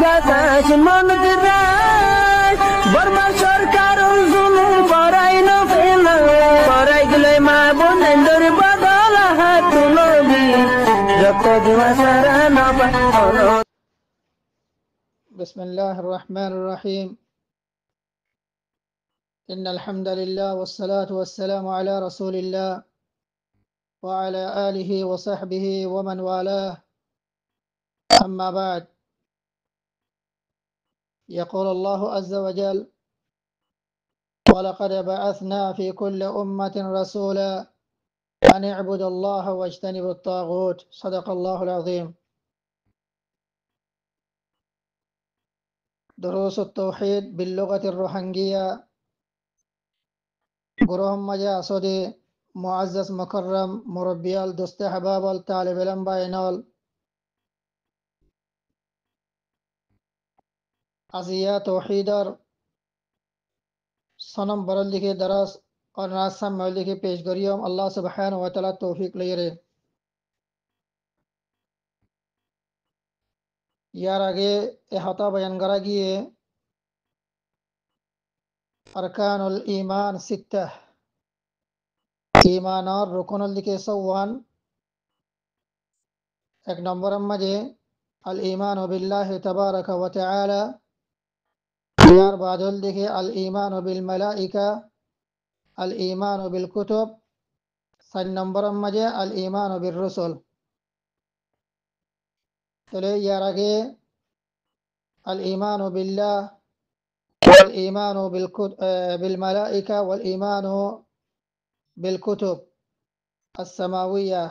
বাতাস মন দিরাই বর্মা সরকার জুলুম করাই না ফেলা করাই গেলে মা বোনেদের বদল হাত তুলবি যত দিবা সারা না পারো। বিসমিল্লাহির রহমানির রহিম। إن الحمد لله والصلاة والسلام على رسول الله وعلى آله وصحبه ومن والاه. أما بعد، يقول الله عز وجل: ولقد بعثنا في كل أمة رسولا أن اعبدوا الله واجتنبوا الطاغوت. صدق الله العظيم. دروس التوحيد باللغة الروهنجية. گروه مجا اسودی معزز مکرم مربیال دوست احبابال طالب علم باینال ازیا توحیدر سنم برل دیگه درس اور ناسم مول دیگه پیشگریوم اللہ سبحانه و تعالی توفیق لیره. ইয়ার আগে এহতা বয়ান করা গিয়ে আরকানুল ঈমান সিত্তাহ, ঈমানের রুকনুল দিকে 54। এক নম্বরের মাঝে আল ঈমানু বিল্লাহি তাবারাকা ওয়া তাআলা, ইয়ার বাদল দিকে আল ঈমানু বিল মালাইকা, আল ঈমানু বিল কুতুব। 4 নম্বরের মাঝে আল ঈমানু বির রুসুল। তাহলে ইয়ার আগে আল ঈমানু বিল্লাহ ওয়াল ঈমানু বিল মালাইকা ওয়াল ঈমানু বিল কুতুব as-samawiyya,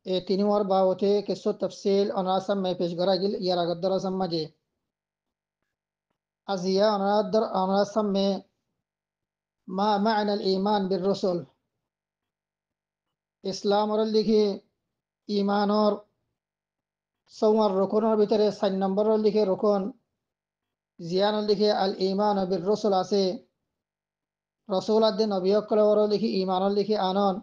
এই তিনবার বাবতে কিছু তফসিল অনাসাম মে পেশ করা গেল ইয়ার আগের দরাসাম মাঝে। আজিয়া অনাসাম মে মা মা'না আল-ঈমান বির রুসুল, ইসলামর লিখে ঈমানর 4 রুকনের ভিতরে 4 নম্বরের লিখে রুকন জিয়ানের লিখে আল ঈমান বির রুসুল আছে। রসুল আদ্দিন নবিয়কলর লিখে ঈমানের লিখে আনন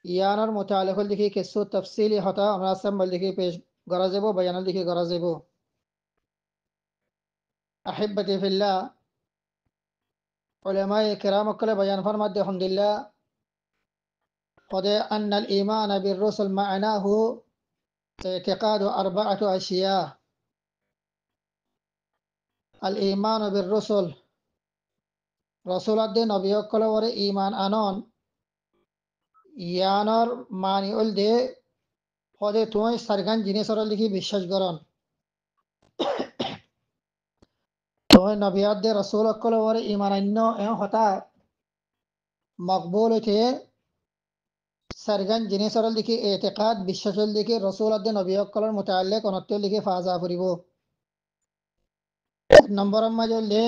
ইয়ানোর মুতাআল্লিক লিখে কিছু তফসিলি হতা অনাসাম লিখে পেশ করা যাব, বয়ান লিখে করা যাব। আহিব্বতি ফিল্লাহ, উলামায়ে কিরাম কলে বয়ান ফরমাতে আলহামদুলিল্লাহ قد أن الإيمان بالرسل معناه اعتقاد 4 أشياء. الإيمان بالرسل رسول الدين نبي كلور إيمان أنون ইয়ানোর মানি উল দে পদে তুই সারগান জিনিসর লিখি বিশ্বাস করন। তুই নবিয়াত দে রসুল কলর ঈমানান্য এ হতা মকবুল হতে সারগান জিনিসর লিখি এতেকাদ বিশ্বাসল লিখি রসুল আদে নবী কলর মুতাআল্লিক অনত্য লিখি ফাজা ফুরিব। নম্বর মাঝে লে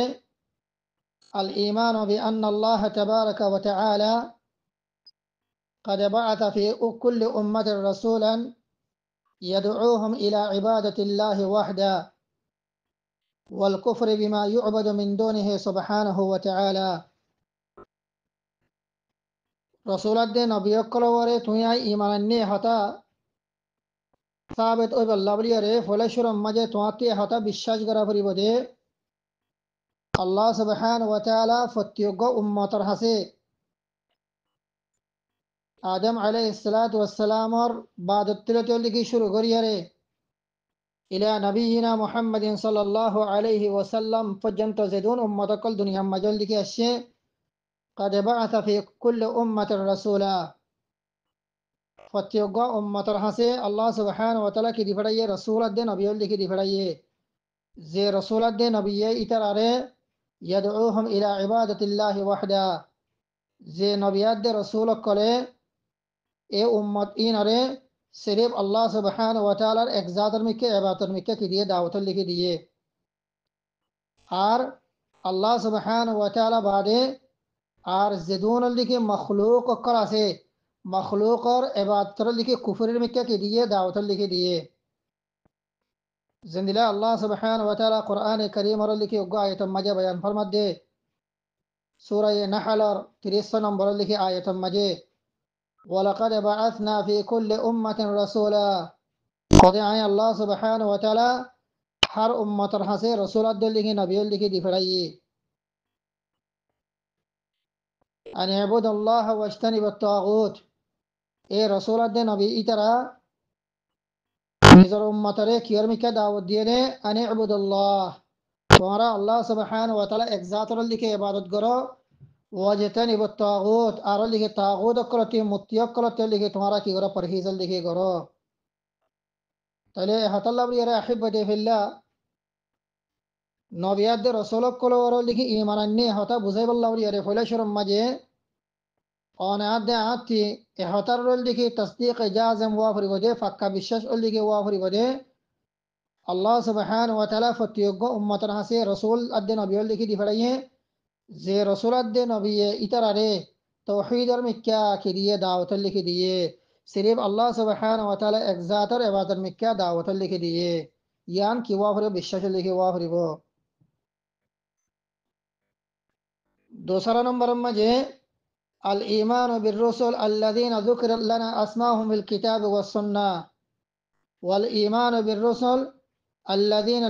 আল ঈমান বিআন্না আল্লাহ তাবারাকা ওয়া তাআলা قد بعث في كل أمة رسولا يدعوهم إلى عبادة الله وحده والكفر بما يعبد من دونه سبحانه وتعالى. رسول الدين نبي كلوره تويا إيمانني هتا ثابت أو بالله بريره فلاشر مجه تواتي هتا بالشاج غرا فريبده الله سبحانه وتعالى فتيوغا أمة رحسه आदम अलैहिस्सलाम और बाद की शुरू करिए इला नबीना मुहम्मदिन सल्लल्लाहु अलैहि वसल्लम फजंत ज़िदून उम्मत कल दुनिया मजल लिखी अश्य قد بعث في كل أمة रसूला फत्योगा उम्मत हसे अल्लाह सुब्हानहु व तआला की दिफड़ाइए रसूल दे नबी लिखी दिफड़ाइए जे रसूल दे नबी इतर अरे यदऊहुम इला इबादतिल्लाहि वहदा, जे नबियात दे रसूल कले ए उम्मत इन अरे सिर्फ अल्लाह सुब्हानहु व तआला एक जातर मिके इबादत मिके की दिए दावत लिखी दिए। और अल्लाह सुब्हानहु व तआला बादे और ज़िदून लिखी मखलूक करा से मखलूक और इबादत लिखी कुफर मिके की दिए दावत लिखी दिए। जिंदिला अल्लाह सुब्हानहु व तआला कुरान करीम और लिखी उगा आयत मजे बयान फरमा दे सूरह नहल और 30 नंबर लिखी आयत मजे वलक़द बअसना फ़ी कुल्लि उम्मतिन रसूला। खुद आए अल्लाह सुब्हानहु व तआला हर उम्मतर हसे रसूल लिखी नबी लिखी दी फड़ाइए अन अल्लाह वजतनी बत्तागूत ए रसूल नबी इतरा निजर उम्मतरे कियर मिका दावत दिए ने अन अल्लाह तुम्हारा अल्लाह सुब्हान व तआला एक जात लिखे इबादत करो वजतनी बत्तागूत आर लिखे तागूत करते मुत्तियक करते लिखे तुम्हारा की करो परहेज लिखे करो तले हतल्ला बरी अहिब्बती फिल्लाह नबियाद रसूलक कलो वरो लिखी ईमानन्ने हता बुझाइबल्ला बरी फुलेशरम मजे ओनाद आती हतर रोल लिखी तस्दीक जाजम वाफरी बदे फक्का बिश्वास लिखी वाफरी बदे अल्लाह सुब्हान व तआला फतियोगो उम्मतन हसे रसूल अद्दे नबी लिखी दी फड़ाइए जे रसूल अद्दे नबी इतरा रे तौहीद और मिक्या की दिए दावत लिखी दिए सिर्फ अल्लाह सुब्हान व तआला एक जात और इबादत मिक्या दावत लिखी दिए यान की वाफरी बिश्वास लिखी वाफरी वो दूसरा नंबर मजे अल ईमान बिर्रुसुल अल्लज़ीना ज़ुकिर लना अस्माहुम फिल किताब वस्सुन्ना वल ईमान बिर्रुसुल अल्लज़ीना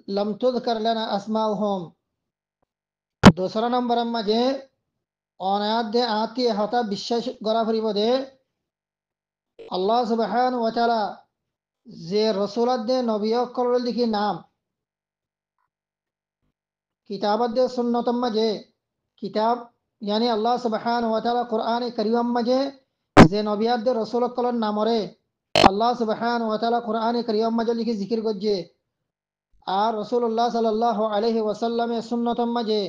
लम तुज़कर लना अस्माहुम दूसरा नंबर मजे ओनाद आती हता बिश्वास गराफरी बदे अल्लाह सुब्हान व तआला जे रसूल दे नबियो कर लिखी नाम किताबत दे सुन्नतम मजे किताब यानी अल्लाह सुब्हान व तआला कुरान करीम मजे जे नबियात दे रसूल कलन नामरे अल्लाह सुब्हान व तआला कुरान करीम मजे लिखी जिक्र गज्जे आ रसूलुल्लाह सल्लल्लाहु अलैहि वसल्लम सुन्नतम मजे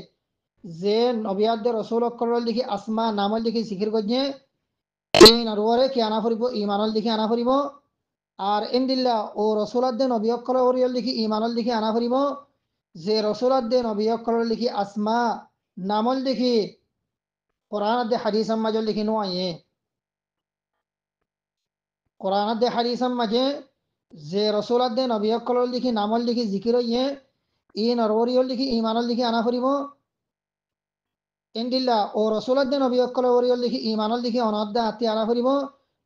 जे नबियात दे रसूल कलन लिखी अस्मा नाम लिखी जिक्र गज्जे इन अरवरे कि आना फरिबो ईमान लिखी आना फरिबो আর ইন্দিল্লা ও রসুলাদ্দে নবিয়কল ওরিয়ল লিখি ইমানল লিখি আনা ফুরিব যে রসুলাদ্দে নবিয়কল লিখি আসমা নামল লিখি কোরআনাদ্দে হাদিসাম মাজল লিখি নোয়াইয়ে কোরআনাদ্দে হাদিসাম মাঝে যে রসুলাদ্দে নবিয়কল লিখি নামল লিখি জিকির ইয়ে ইন অরিয়ল লিখি ইমানল লিখি আনা ফুরিব ইন্দিল্লা ও রসুলাদ্দে নবিয়কল ওরিয়ল লিখি ইমানল লিখি অনাদ্দে আত্মি আনা ফুরিব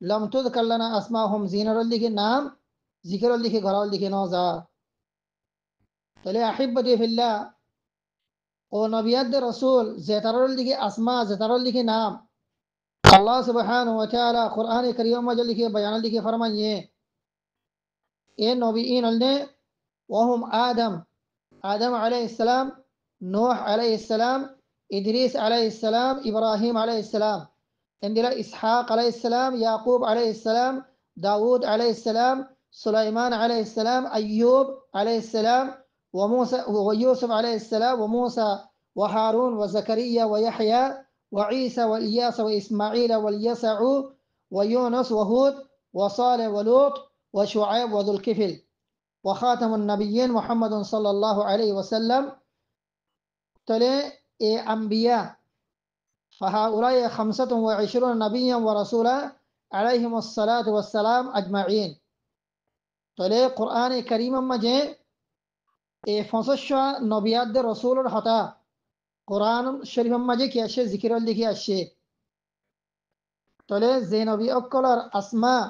लम तुद कल्लना अस्मा हम जीनर लिखे नाम जिक्र लिखे घर लिखे नौजा तले अहिब्बती फिल्ला ओ नबियत रसूल जेतर लिखे अस्मा जेतर लिखे नाम अल्लाह सुब्हान व तआला कुरान करीम में लिखे बयान लिखे फरमाइए ए नबीन ने वहुम आदम आदम अलैहिस्सलाम नूह अलैहिस्सलाम इदरीस अलैहिस्सलाम इब्राहिम अलैहिस्सलाम عندنا إسحاق عليه السلام يعقوب عليه السلام داود عليه السلام سليمان عليه السلام أيوب عليه السلام وموسى ويوسف عليه السلام وموسى وهارون وزكريا ويحيى وعيسى وإياس وإسماعيل واليسع ويونس وهود وصالح ولوط وشعيب وذو الكفل وخاتم النبيين محمد صلى الله عليه وسلم تلي أنبياء فهؤلاء 25 نبيا ورسولا عليهم الصلاة والسلام أجمعين تلي قرآن كريم مجھے فنسشا نبيات رسول الحتا قرآن شريف مجھے کی اشے ذکر لکھی اشے تلي زي نبي اکلر اسماء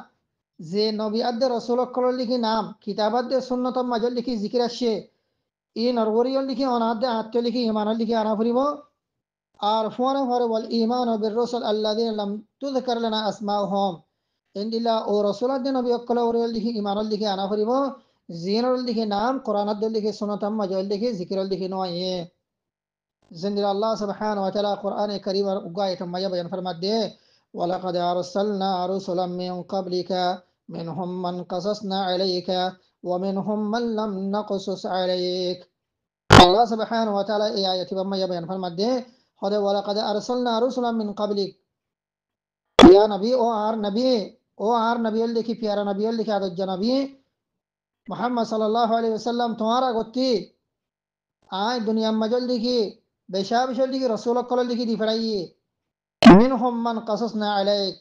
زي نبيات رسول اکلر لکھی نام کتابت سنت مجھے لکھی ذکر اشے ای نروری لکھی اناد آتے لکھی ایمان لکھی آنا فریبو عارفون هو والإيمان بالرسل الذين لم تذكر لنا أسماءهم إن الله أو رسول الدين نبي أكل أوريل ليه إيمان ليه أنا فريبو زين ليه نام قرآن ليه سنة مجال ليه ذكر ليه نوعيه زند الله سبحانه وتعالى قرآن الكريم وقاية ما يبين فرمات ده ولقد أرسلنا رسلا من قبلك منهم من قصصنا عليك ومنهم من لم نقصص عليك الله سبحانه وتعالى آية ما يبين فرمات ده هذا ولقد أرسلنا رسلا من قبلك يا نبي او آر نبی اللي کی پیارا نبی اللي کی عدد جنبی محمد صلى الله عليه وسلم تمہارا گتی آئے دنیا مجل لکھی بشاب شل لکھی رسول قل لکھی دی فڑائی منهم من قصصنا عليك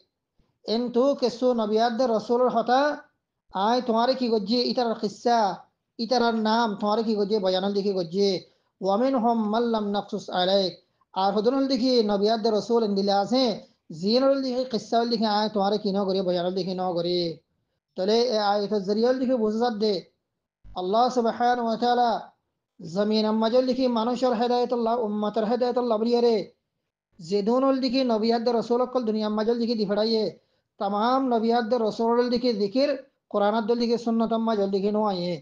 ان تو کسو نبیات در رسول الخطا آئے تمہارے کی گجی اتر قصہ اتر نام تمہارے کی گجی بیان لکھی گجی ومنهم من لم نقصص عليك আর হদরুল দেখি নবিয়াদ রসুল ইন্দিলাসে জিনুল দেখি কিসসাল দেখি আয় তোমারে কিনো করি বয়াল দেখি ন করি তলে এই আয়াত জরিয়াল দেখি বুঝাত দে আল্লাহ সুবহানাহু ওয়া তাআলা জমিন মাঝে লিখি মানুষের হেদায়েতুল্লাহ উম্মতের হেদায়েতুল্লাহ বলিয়ারে যেদুনুল দিকে নবিয়াদ রসুল অকল দুনিয়া মাঝে দিকে দিফড়াইয়ে तमाम नबियात रसूल दिखे जिकिर कुरान दिखे सुन्नत माजल दिखे नुआये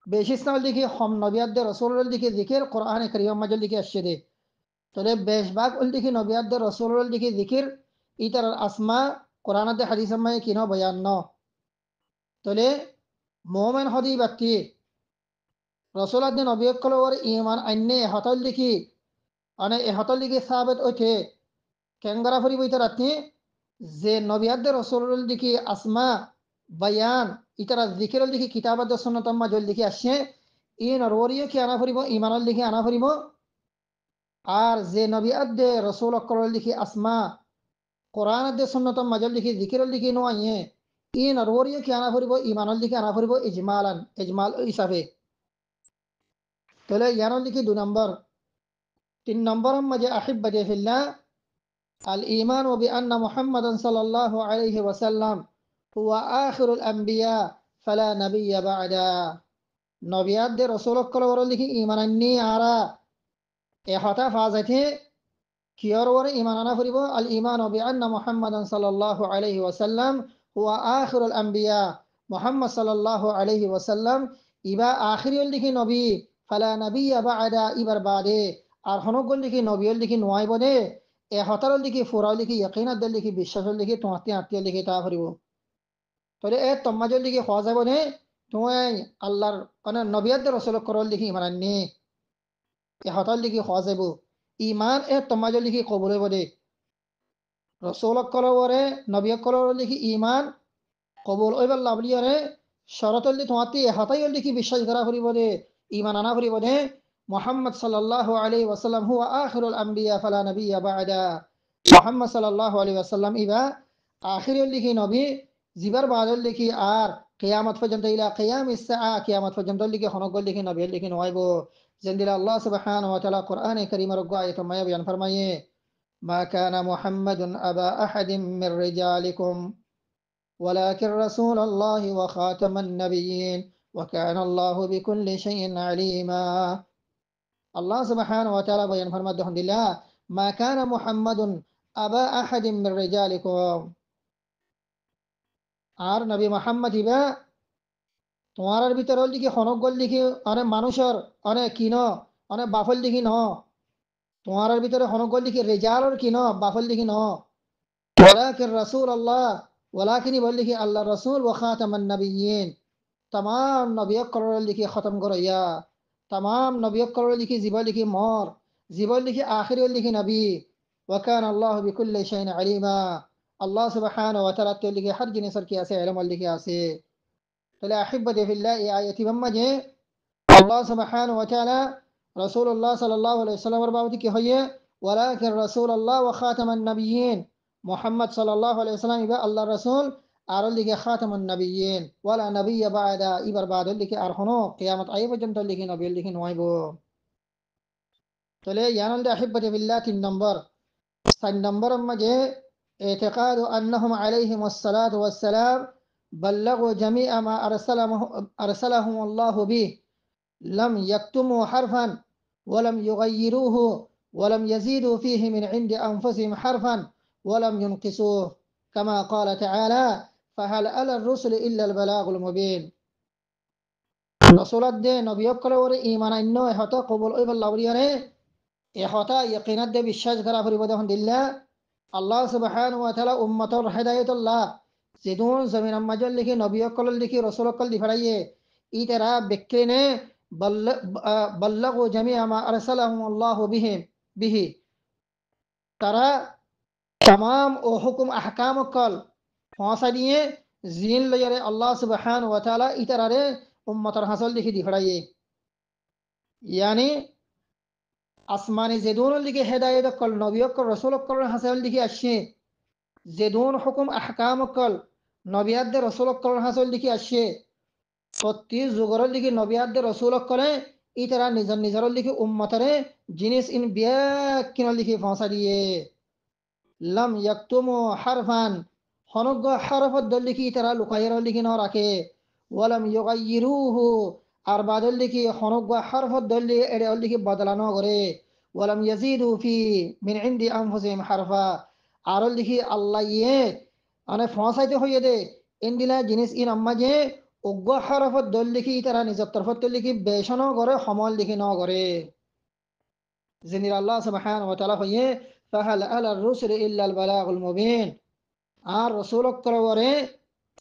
बेशिस्ताल दिखे हम नबियात रसूल दिखे जिकिर कुरान करीम माजल दिखे अशदे तले बेशबाग उल दिखे नबियात रसूल दिखे जिकिर इतर अस्मा कुरान दे हदीस में किनो बयान न तले मोमेन हदी व्यक्ति रसूल दे नबी कल और ईमान अन्य हतल दिखी अने हतल दिखे साबित ओथे केंगरा फरी इतर अति যে নবিয়াদের রসুল দিকে আসমা বায়ান ইতারা জিকিরল দিকে কিতাবাদ সুন্নাত মাঝল দিকে আসে ই নরওরিও কি আনা ফুরিব ইমানল দিকে আনা ফুরিব আর যে নবিয়াদে রসুল অকরল দিকে আসমা কোরআনদে সুন্নাত মাঝল দিকে জিকিরল দিকে নোয়াইয়ে ই নরওরিও কি আনা ফুরিব ইমানল দিকে আনা ফুরিব ইজমাল হিসাবে তাহলে ইয়ানল দিকে 2 নম্বর 3 নম্বর মাঝে আহিব্বাতি ফিল্লাহ الإيمان بأن محمدا صلى الله عليه وسلم هو آخر الأنبياء فلا نبي بعده نبيات دي رسولك كل ورلك إيمانني آرا إحطا فازته كيور ور إيماننا فريبو الإيمان بأن محمدا صلى الله عليه وسلم هو آخر الأنبياء محمد صلى الله عليه وسلم إبا آخر يلدك نبي فلا نبي بعده إبر بعده أرحنو قل لك نبي يلدك نواي بده হতারল লিখি ফুরাল লিখি ইয়কিনাদ লিখি বিশ্বাসল লিখি তোমাতে আত্মীয় লিখি তা ফুরিব তবে এ তম্মাজল লিখি হওয়া যাব নে তোমায় আল্লাহর মানে নবিয়াদ রসুল করল লিখি ইমান নে এ হতাল লিখি হওয়া যাব ইমান এ তম্মাজল লিখি কবুল বদে রসুল করবরে নবিয় করল লিখি ইমান কবুল ওইবার লাভলিয়ারে শরতল দি তোমাতে হতাই লিখি বিশ্বাস করা ফুরিব দে ইমান আনা ফুরিব দে محمد صلى الله عليه وسلم هو آخر الأنبياء فلا نبي بعده محمد صلى الله عليه وسلم إذا آخر اللي نبي زبر بعد اللي آر قيامت فجنت إلى قيام الساعة قيامت فجنت اللي خنق اللي نبي اللي نوائبو زندل الله سبحانه وتعالى قرآن كريم رقعي ثم يبين فرميه ما كان محمد أبا أحد من رجالكم ولكن رسول الله وخاتم النبيين وكان الله بكل شيء عليما الله سبحانه وتعالى بيان فرماد الله ما كان محمد أبا أحد من رجالكم আর নবী মোহাম্মদ ইবা তোমার ভিতর দিকে খনক গল দিকে অনেক মানুষের অনেক কিন অনেক বাফল দিকে ন তোমার ভিতরে খনক গল দিকে রেজালর কিন বাফল দিকে ন ওয়ালাকিন রাসূল আল্লাহ ওয়ালাকিন বল দিকে আল্লাহ রাসূল ওয়া খাতামান নবিয়্যিন तमाम नबी करल लिखी खत्म करैया तमाम नबी करल लिखी जीवन लिखी मोर जीवन लिखी आखिर लिखी नबी वकान अल्लाह बिकुल्लि शैइन अलीमा अल्लाह सुब्हानाहु व तआला के लिखी हर जिनिस की ऐसे इल्म लिखी आसे तले अहिब्बती फिल्लाह ये आयती बम्मजे अल्लाह सुब्हानाहु व तआला रसूलुल्लाह सल्लल्लाहु अलैहि वसल्लम बाबती की होये वलाकिन रसूलुल्लाह व खातमन नबिय्यिन मोहम्मद सल्लल्लाहु अलैहि वसल्लम इबा अल्लाह रसूल आरल लिखे खातमुन नबिय्यिन वाला नबिय्य बादा इबर बादल लिखे आरहनो क़यामत आए पर्यंत लिखे नबी लिखे नवाइबो तले यानल अहिब्बती बिल्लाह 3 नंबर 3 नंबर मजे اعتقاد أنهم عليهم الصلاة والسلام بلغوا جميع ما أرسلهم الله به لم يكتموا حرفا ولم يغيروه ولم يزيدوا فيه من عند أنفسهم حرفا ولم ينقصوه كما قال تعالى فهل على الرسل إلا البلاغ المبين رسول الدين نبي يقول إيمان إنه إحطا قبول أيضا الله وريانه إحطا يقينات دي بالشاج كرا فريبادهم دلله الله سبحانه وتعالى أمة هداية الله زدون زمين مجل لكي نبي يقول لكي رسول يقول دي فرأيه إترا بكينه بلغوا جميع ما أرسلهم الله به ترى तमाम ओ हुक्म अहकाम कल फौसा दिए जीन लयरे अल्लाह सुब्हान व तआला इतरारे उम्मतर हसल लिखी दिखड़ाइए यानी आसमानी जेदून लिखी हिदायत कल नबी कल रसूल कल हसल लिखी अशे जेदून हुक्म अहकाम कल नबियाद रसूल कल हसल लिखी अशे सत्ती जुगर लिखी नबियाद रसूल कल इतरा निजर निजर लिखी उम्मतरे जिनिस इन ब्याकिन लिखी फौसा दिए लम यक्तुमु हरफान हनुग हरफ दल्लिकी तरह लुकायर लिखी न रखे ওয়ালাম ইউগাইয়িরুহু আর বাদল লিখি হনক বা হারফত দল্লি এড়ে লিখি বদলানো করে ওয়ালাম ইয়াজিদু ফি মিন ইনদি আনফুসিহিম হারফা আর লিখি আল্লাহ ইয়ে মানে ফসাইতে হইয়ে দে ইন্দিলা জিনিস ইন আম্মা যে উগ্র হারফত দল লিখি তারা নিজের তরফত লিখি বেশনও করে সমল লিখি ন করে জিনির আল্লাহ সুবহানাহু ওয়া তাআলা হইয়ে ফাহাল আলা রুসুলি ইল্লা আল বালাগুল মুবিন আর রসুলক করে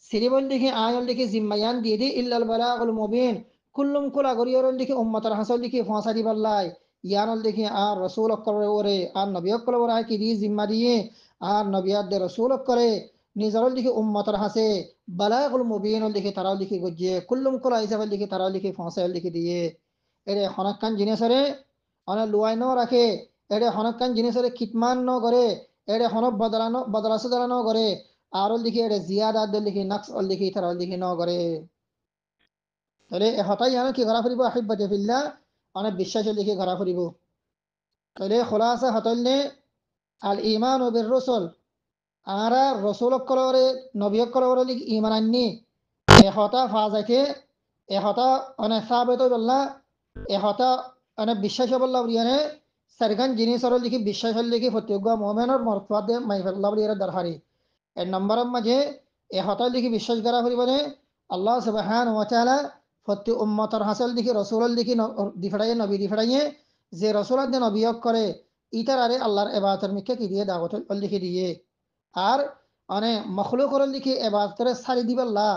সিরিবল দিকে আয়ল দিকে জিম্মায়ান দিয়ে দি ইল্লাল বালাগুল মুবিন কুল্লুম কুলা গরিয়রল দিকে উম্মতার হাসল দিকে ফসা দিবাল্লাই ইয়ানল দিকে আর রসুলক করে আর নবিয়ক করে কি দি জিম্মা দিয়ে আর নবিয়াত দে রসুলক করে নিজরল দিকে উম্মতার হাসে বালাগুল মুবিনল দিকে তারাও দিকে গজিয়ে কুল্লুম কুলা হিসাবের দিকে তারাও দিকে ফসাইল দিকে দিয়ে এরে হনকান জিনিসরে অনেক লুয়াই ন রাখে এরে হনকান জিনিসরে কিতমান ন করে এরে হনক বদলাসো দালানো করে আর লিখি এটা জিয়াদা দল লিখি নাকস অল লিখি তারা লিখি ন করে তাহলে হতাই জানো কি ঘরা ফুরিব আহিব্বাতে ফিল্লা অনেক বিশ্বাস লিখি ঘরা ফুরিব তাহলে খোলাসা হতলনে আল ইমান ও বির রসুল আরা রসুল করে নবী করে লিখি ইমান আননি এহতা ফাজাকে এহতা অনেক সাবেত বললা এহতা অনেক বিশ্বাস বললা বলিয়ানে সারগান জিনিস লিখি বিশ্বাস লিখি ফত্যজ্ঞ মোমেনর মরফাদে মাইফাল্লাহ বলিয়ারে দরহারি এর নম্বরের মাঝে এ হতাল দিকে বিশ্বাস করা পরিমাণে আল্লাহ সুবহানাহু ওয়া তাআলা প্রতি উম্মতর হাসল দিকে রসুলের দিকে দিফড়াইয়ে নবী দিফড়াইয়ে যে রসুলের দিন অভিযোগ করে ইতার আরে আল্লাহর এবাদতের মিকে কি দিয়ে দাওয়াত লিখে দিয়ে আর মানে মখলুকর লিখে এবাদতের সারি দিবাল্লা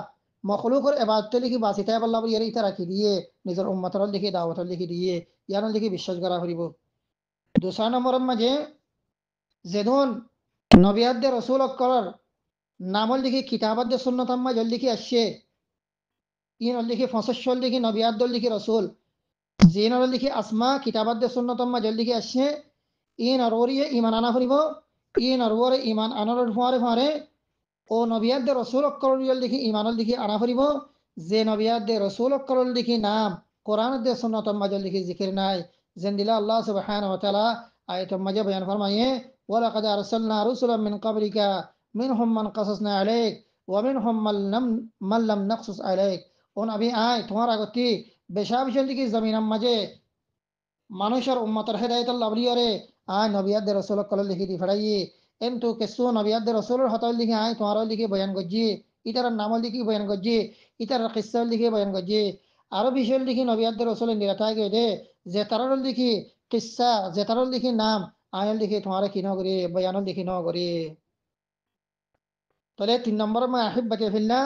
মখলুকর এবাদত লিখে বাঁচিতাই পাল্লা বলি এর ইতার রাখি দিয়ে নিজের উম্মতর লিখে দাওয়াত লিখে দিয়ে ইয়ার লিখে বিশ্বাস করা পড়িব দোসরা নম্বরের মাঝে যেদিন নবিয়াদ্দে রসুল করার নামল লিখি কিতাবাদ্দে সুন্নতাম্মা জল লিখি আসছে ইন লিখি ফসল লিখি নবিয়াদ্দল লিখি রসুল জিন লিখি আসমা কিতাবাদ্দে সুন্নতাম্মা জল লিখি আসছে ইন অরওরিয়ে ইমান আনা ফুরিব ইন অরওরে ইমান আনার ফুয়ারে ফুয়ারে ও নবিয়াদ্দে রসুল অক্করল লিখি ইমানল লিখি আনা ফুরিব যে নবিয়াদ্দে রসুল অক্করল লিখি নাম কোরআনদ্দে সুন্নতাম্মা জল লিখি জিকির নাই যেন দিলা আল্লাহ সুবহানাহু ওয়া তাআলা আয়াতুল মাঝে বয়ান ফরমায়ে ওয়ালাকাদ আরসালনা রুসুলাম মিন ক্বাবলিকা মিনহুম মান কাসাসনা আলাইক ওয়া মিনহুম মান লাম নাকসুস আলাইক ও নবী আয় তোমার আগতি বেশাবিশাল দিকে জমিনের মাঝে মানুষের উম্মতের হেদায়েত আল্লাহ বলিয়ারে আয় নবিয়াদ্দে রসুল কল লিখি দি ফেড়াইয়ে কিন্তু কেসু নবিয়াদ্দে রসুলের হতল লিখে আয় তোমার লিখে বয়ান গজ্জি ইতার নাম লিখি বয়ান গজ্জি ইতার কিসা লিখে বয়ান গজ্জি আরো বিষয় লিখি নবিয়াদ্দে রসুলের নিরাতায় গে দে যে তার লিখি কিসা যে তার লিখি নাম আয় লিখি তোমার কি নগরী বয়ান লিখি নগরী তাহলে 3 নম্বর মা আহিব্বাতি ফিল্লাহ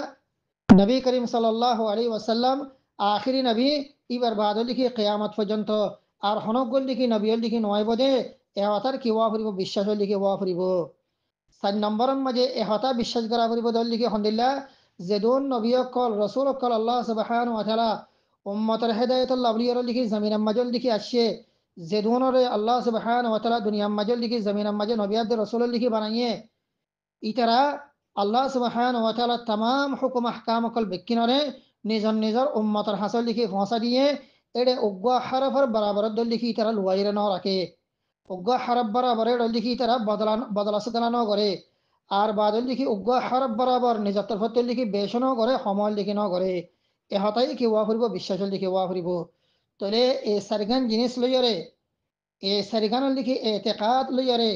নবী করিম সাল্লাল্লাহু আলাইহি ওয়াসাল্লাম আখিরি নবী ইবার বাদ লিখি কিয়ামত পর্যন্ত আর হনকগল লিখি নবী লিখি নয় বদে এহতার কি ওয়া ফুরিব বিশ্বাস লিখি ওয়া ফুরিব 4 নম্বরের মাঝে এহতা বিশ্বাস করা ফুরিব দল লিখি আলহামদুলিল্লাহ যেদুন নবী কল রাসূল কল আল্লাহ সুবহানাহু ওয়া তাআলা উম্মতের হেদায়েত আল্লাহ বলিয়ার লিখি জমিনের মাঝে লিখি আসছে যেদুনরে আল্লাহ সুবহানাহু ওয়া তাআলা দুনিয়ার মাঝে লিখি জমিনের মাঝে নবিয়াদের রাসূল লিখি বানাইয়ে ইতারা আল্লাহ সুবহানাহু ওয়া তাআলা तमाम হুকুম আহকাম কল বেকিনরে নিজর নিজর উম্মতের হাসল লিখি ফসা দিয়ে এড়ে উগ্র হারফর বরাবর দল লিখি তারা লুয়াইরে ন রাখে উগ্র হারফ বরাবর দল লিখি তারা বদলাসে দালানো করে আর বাদল লিখি উগ্র হারফ বরাবর নিজর তরফত লিখি বেশনও করে সমল লিখি ন করে এহতাই কি ওয়া ফুরিব বিশ্বাস লিখি ওয়া ফুরিব তাহলে এ সারিগান জিনিস লইরে এ সারিগান লিখি এতেকাত লইরে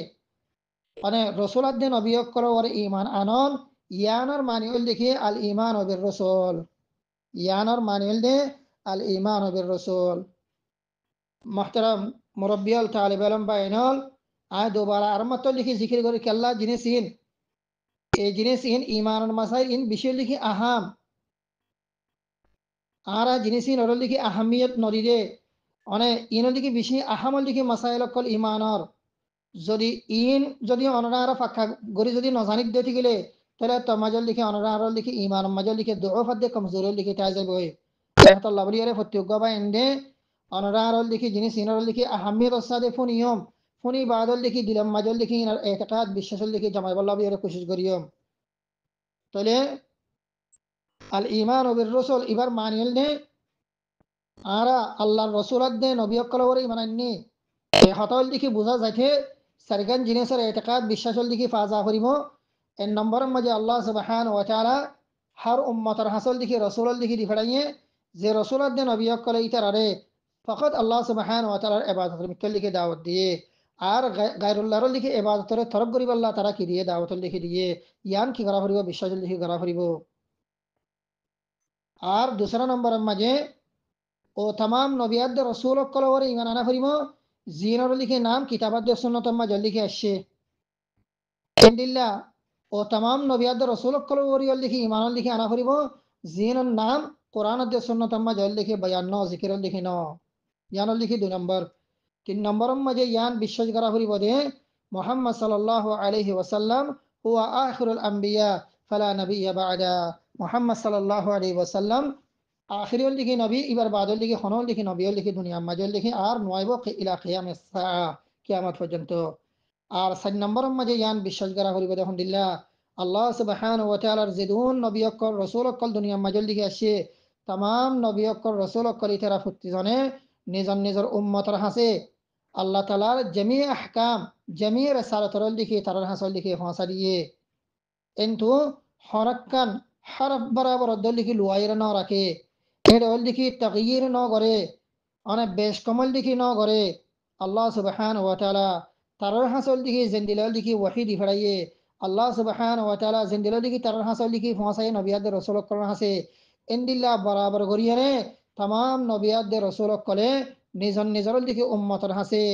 মানে রসুল দিন অভিযোগ করো ওর ইমান আনন ইয়ানোর মানিউল দেখি আল ইমান অবির রসুল ইয়ানোর মানিউল দে আল ইমান অবির রসুল মোহতারাম মুরব্বিয়াল তালিব আলম বাইনল আয় दोबारा আর মত লিখি জিকির করি কেল্লা জিনিস ইন এই জিনিস ইন ইমানের মাসাইল ইন বিষয় লিখি আহাম আর জিনিস ইন ওর লিখি আহামিয়ত নদীরে মানে ইন লিখি বেশি আহামল লিখি মাসাইল কল ইমানর যদি ইন যদি অনরার ফাঁকা গড়ি যদি নজানিক দিয়ে থাকিলে তাহলে তমাজল লিখে অনরার লিখে ইমান মাজল লিখে দোফাদ্দে কমজোর লিখে তাই যাবে আল্লাহ বলিয়ারে ফত্যজ্ঞ বা এন্ডে অনরার লিখে জিনিস ইনর লিখে আহামিয়ত ওসাদে ফুনিয়ম ফুনি বাদল লিখে দিলাম মাজল লিখে ইনার এতকাত বিশ্বাসল লিখে জামাই বল্লাহ বলিয়ারে কোশিশ করিয়ম তাহলে আল ইমান বির রাসূল ইবার মানিল নে আরা আল্লাহর রাসূলত দে নবী অকল ওরে ইমানান্নি এ হতল লিখে বোঝা যাইতে সারগান জিনিসের এতেকাদ বিশ্বাসল দিকে ফাজা করিব এর নম্বরের মাঝে আল্লাহ সুবহানাহু ওয়া তাআলা har ummatar hasol diki rasulul diki di fadaye je rasulad de nabiyyak kale itarare faqat Allah subhanahu wa ta'ala ibadat mikkel diki da'wat diye আর গায়রুল্লাহর লিখে এবাদতরে তরক করিব আল্লাহ তারা কি দিয়ে দাওয়াত লিখে দিয়ে ইয়ান কি করা ফুরিব বিশ্বাস লিখে করা ফুরিব আর দুসরা নম্বরের মাঝে ও তাম নবিয়াদ রসুল কলবরে ইমান আনা ফুরিব জিনর লিখে নাম কিতাবাদ সুন্নতর মাঝে লিখে আসছে এন্ডিল্লা ও তাম নবিয়াদ রসুল কলবরে লিখে ইমান লিখে আনা ফুরিব জিনর নাম কোরআন সুন্নতর মাঝে লিখে বয়ান ন জিকির লিখে ন ইয়ান লিখে 2 নম্বর 3 নম্বরের মাঝে ইয়ান বিশ্বাস করা ফুরিব দে মুহাম্মদ সাল্লাল্লাহু আলাইহি ওয়াসাল্লাম হুয়া আখিরুল আম্বিয়া ফালা নাবিয়্যা বা'দা মুহাম্মদ সাল্লাল্লাহু আলাইহি ওয়াসাল্লাম আখিরুল লিখি নবী এবার বাদল লিখি খনল লিখি নবীল লিখি দুনিয়া মাঝল লিখি আর নয়ব ইলা কিয়ামাস সাআ কিয়ামত পর্যন্ত আর 4 নম্বরের মাঝে ইয়ান বিশ্বাস করা ফুরিব দেখুন দিল্লাহ আল্লাহ সুবহানাহু ওয়া তাআলার জিদুন নবী অকল রাসূল অকল দুনিয়া মাঝল লিখি আসে तमाम নবী অকল রাসূল অকল ইতারা ফুত্তিজনে নিজর নিজর উম্মতর হাসে আল্লাহ তালার জমি আহকাম জমি রেসালতর লিখে তার হাসল লিখে ফাঁসা দিয়ে কিন্তু হরক্কান হরফ বরাবর লিখি লুয়াইর ন রাখে এর লিখি তগয়ির ন করে অনেক বেশ কমল লিখি ন করে আল্লাহ সুবহানাহু ওয়া তাআলা তার হাসল লিখি জিন্দিল লিখি ওয়াহি দি ফড়াইয়ে আল্লাহ সুবহানাহু ওয়া তাআলা জিন্দিল লিখি তার হাসল লিখি ফাঁসাই নবিয়াদ রাসূল কল হাসে ইন্দিল্লাহ বরাবর করিয়ে तमाम নবিয়াদ রাসূল কলে নিজর নিজর দিকে উম্মতর হাসে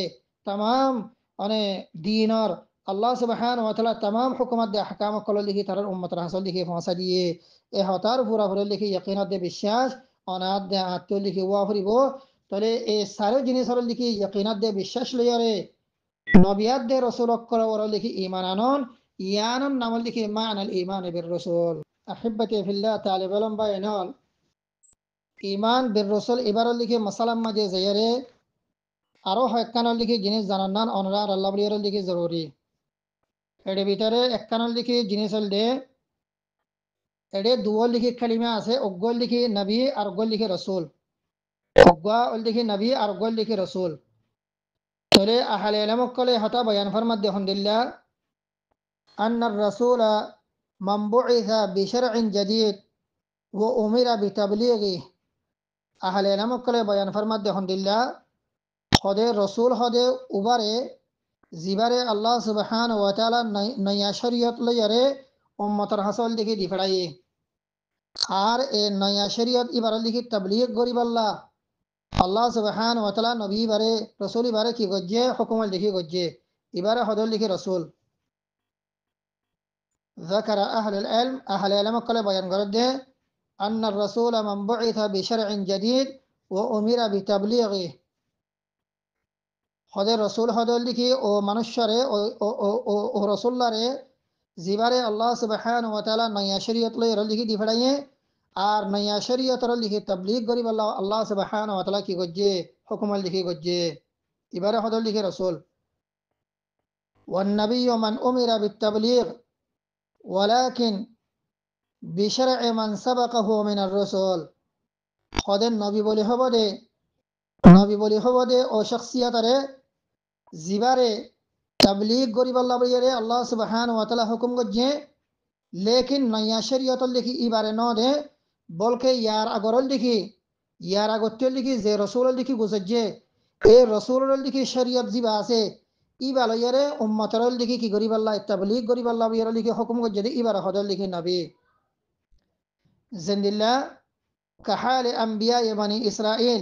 तमाम মানে দিনর আল্লাহ সুবহানাহু ওয়া তাআলা तमाम হুকুমত দে আহকাম কল লিখি তার উম্মতর হাসল লিখি ফাঁসা দিয়ে এ হতার পুরা পুরা লিখি ইয়াকিনাত দে বিশ্বাস অনাদ দে আত্ম লিখি ওয়া ফুরিব তাহলে এই সারে জিনিসর লিখি ইয়াকিনাত দে বিশ্বাস লইয়ারে নবিয়াদ দে রাসূল কল ওর লিখি ঈমান আনন ইয়ানন নাম লিখি মানাল ঈমান বির রাসূল আহিব্বতি ফিল্লাহ তালিব আলম বাইনাল ইমান বির রসুল এবার লিখে মাসালাম মাঝে যাইয়ারে আরো হকানোর লিখে জিনিস জানার নান অনরার আল্লাহ বলিয়ার লিখে জরুরি এর ভিতরে একখানোর লিখে জিনিস দে এডে দুয়ার লিখে কালিমা আছে অজ্ঞর লিখে নবী আর অজ্ঞর লিখে রসুল অজ্ঞা লিখে নবী আর অজ্ঞর লিখে রসুল তাহলে আহলে ইলম কলে হতা বয়ান ফরমাত দেখুন দিল্লাহ আন্নার রাসূল মান বুইসা বিশরইন জাদীদ ওয়া উমিরা বিতাবলীগি আহলে ইলম কলে বয়ান ফরমাত দেখুন দিল্লাহ হদে রসুল হদে উবারে জিবারে আল্লাহ সুবহানাহু ওয়া তাআলা নয়া শরীয়ত লইয়ারে উম্মতের হাসল দেখি দিফড়াই আর এ নয়া শরীয়ত ইবার লিখি তাবলীগ গরিব আল্লাহ সুবহানাহু ওয়া তাআলা নবী বারে রসুল বারে কি গজ্জে হুকুমত দেখি গজ্জে ইবারে হদল লিখি রসুল ذكر أهل العلم أهل العلم قال بيان قرده أن الرسول من بعث بشرع جديد وأمر بتبليغه হদে রসুল হদল লিখি ও মানুষরে ও রসুল্লারে জিবারে আল্লাহ সুবহানাহু ওয়া তাআলা নয়া শরীয়ত লই লিখি দি ফড়াইয়ে আর নয়া শরীয়ত লিখি তাবলীগ গরিব আল্লাহ সুবহানাহু ওয়া তাআলা কি গজ্জে হুকুম লিখি গজ্জে ইবারে হদল লিখি রসুল ওয়ান নবিয়্যু মান উমিরা বিতাবলীগ ওয়ালাকিন বিশর'i মান সাবাকাহু মিনার রাসূল হদে নবী বলি হবদে ও শখসিয়তরে জিবারে তাবলীগ গরিব আল্লাহ সুবহানাহু ওয়া তাআলা হুকুম গজ্জে লেকিন নয়া শরীয়ত লিখি ইবারে ন দে বলকে ইয়ার আগরল লিখি ইয়ার আগত্য লিখি যে রসুল লিখি গুজজ্জে এ রসুল লিখি শরীয়ত জিবা আছে ইবা লইয়ারে উম্মতর লিখি কি গরিব আল্লাহ তাবলীগ গরিব আল্লাহ ইয়ার লিখি হুকুম গজ্জে ইবারে হদল লিখি নবী জিন্দিল্লাহ কাহাল আম্বিয়া বনি ইসরাইল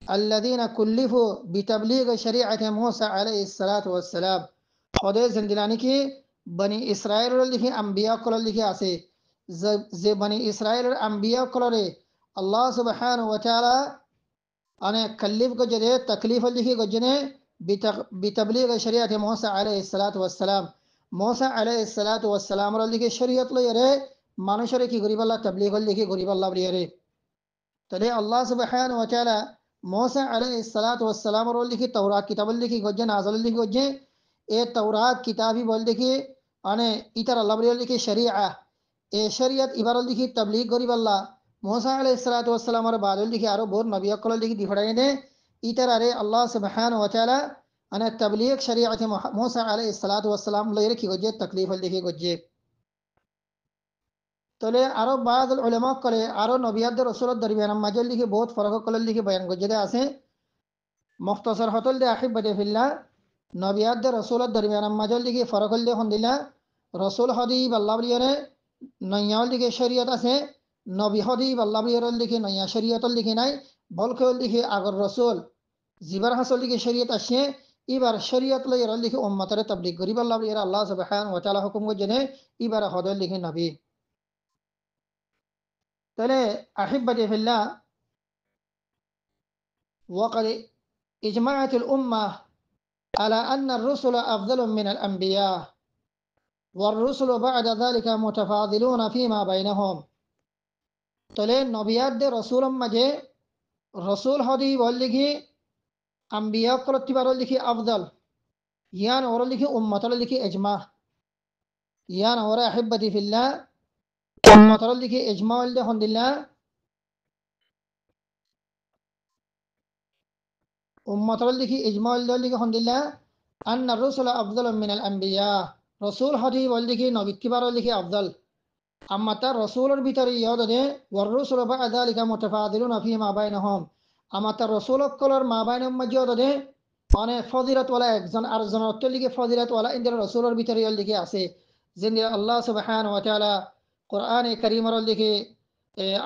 الذين كلفوا بتبليغ شريعة موسى عليه الصلاة والسلام خدای زندلانی کی بنی اسرائیل লিখি আম্বিয়া কল লিখি আছে যে বনি ইসরাইলের আম্বিয়া কলরে আল্লাহ সুবহানাহু ওয়া তাআলা আনে কলিফ গজরে তকলিফ লিখি গজনে বিতাবলীগ শরীয়ত موسى عليه الصلاة والسلام موسى عليه الصلاة والسلام লিখি শরীয়ত লইরে মানুষরে কি গরিব আল্লাহ তাবলীগ লিখি গরিব আল্লাহ বলিরে তাহলে আল্লাহ সুবহানাহু ওয়া তাআলা موسى عليه الصلاة والسلام رول लिखी तौरात किताब लिखी गज्जे नाज़ल लिखी गज्जे ए तौरात किताबी बोल देखी अने इतर अल्लाह बरियल लिखी शरीआ ए शरीयत इबारल लिखी तबलीग गरीब अल्लाह मूसा अलैहिस्सलातु वस्सलाम और बादल लिखी आरो बोर नबी अकल लिखी दिफड़ाए ने इतर अरे अल्लाह सुब्हानहु व तआला अने तबलीग शरीअत मूसा अलैहिस्सलातु वस्सलाम ले लिखी गज्जे तकलीफ लिखी गज्जे তলে আরো বাদ উলামা কলে আরো নবিয়াদের রসুলের দরমিয়ান মাঝে লিখে বহুত ফরক কলে লিখে বয়ান গজে আছে মুখতাসার হতল দে আহিব্বাতে ফিল্লাহ নবিয়াদের রসুলের দরমিয়ান মাঝে লিখে ফরক দে হন্দিলা রসুল হদি আল্লাহ বলিয়রে নয়াল দিকে শরীয়ত আছে নবী হদি আল্লাহ বলিয়রের লিখে নয়া শরীয়তর লিখে নাই বলকে লিখে আগর রসুল জিবার হাসল দিকে শরীয়ত আসে এবার শরীয়ত লই এর লিখে উম্মতরে তাবলীগ করিব আল্লাহ বলিয়রে আল্লাহ সুবহানাহু ওয়া তাআলা হুকুম গজেনে এবার হদল লিখে নবী তাহলে আহিব্বাতি ফিল্লাহ وقد اجمعت الأمة على أن الرسل أفضل من الأنبياء والرسل بعد ذلك متفاضلون فيما بينهم তলে নবিয়াদের রসুল মাঝে রসুল হদি বল লিখি আম্বিয়া করতিবার লিখি আফদল ইয়ান ওর লিখি উম্মতর লিখি এজমা ইয়ান ওরা আহিব্বাতি ফিল্লাহ উম্মতর লিখি এজমা ওয়ালদে হন্দিল্লাহ উম্মতর লিখি ইজমা ওয়ালদে লিখি হন্দিল্লাহ আন্না রসুল আফদল মিনাল আম্বিয়া রসুল হদি বল লিখি নবিত্তিবার লিখি আফদল আম্মা তার রসুলের ভিতরে ইয়াদে ওয়ার রসুল বা'দা লিকা মুতাফাদিলুনা ফীমা বাইনহুম আমার তার রসুল কলর মা বাইনহুম মাঝে অনেক ফজিলত ওয়ালা একজন আরেকজনের অত্যলিকে ফজিলত ওয়ালা ইন্দির রসুলের ভিতরে ইয়ার লিখে আছে যিনি আল্লাহ সুবহানাহু ওয়া তাআলা কোরআনে কারীমের লিখে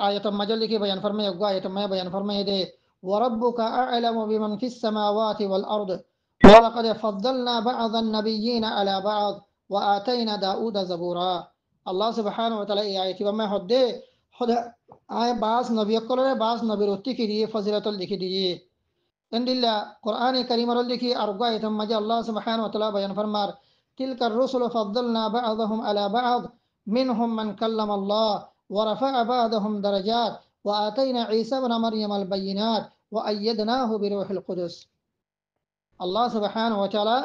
আয়াত মাঝে লিখে বয়ান ফরমায় আয়াত মাঝে বয়ান ফরমায় দে وربك أعلم بمن في السماوات والأرض ولقد فضلنا بعض النبيين على بعض وآتينا داود زبورا আল্লাহ সুবহানাহু ওয়া তাআলা এই আয়াতটি বামে হদে হদে আয় বাস নবী কলরে বাস নবীর উত্তিকি দিয়ে ফজিলতল লিখি দিয়ে এন্দিল্লা কোরআনে কারীমের লিখি আর গায়তম মাঝে আল্লাহ সুবহানাহু ওয়া তাআলা বয়ান ফরমার তিলকার রুসুল ফাদদালনা বা'দাহুম আলা বা'দ মিনহুম মান কাল্লামা আল্লাহ ওয়া রাফা'a বা'দাহুম দারাজাত ওয়া আতাইনা ঈসা ইবনে মারইয়াম আল বাইয়িনাত ওয়া আইয়াদনাহু বিরূহিল কুদুস আল্লাহ সুবহানাহু ওয়া তাআলা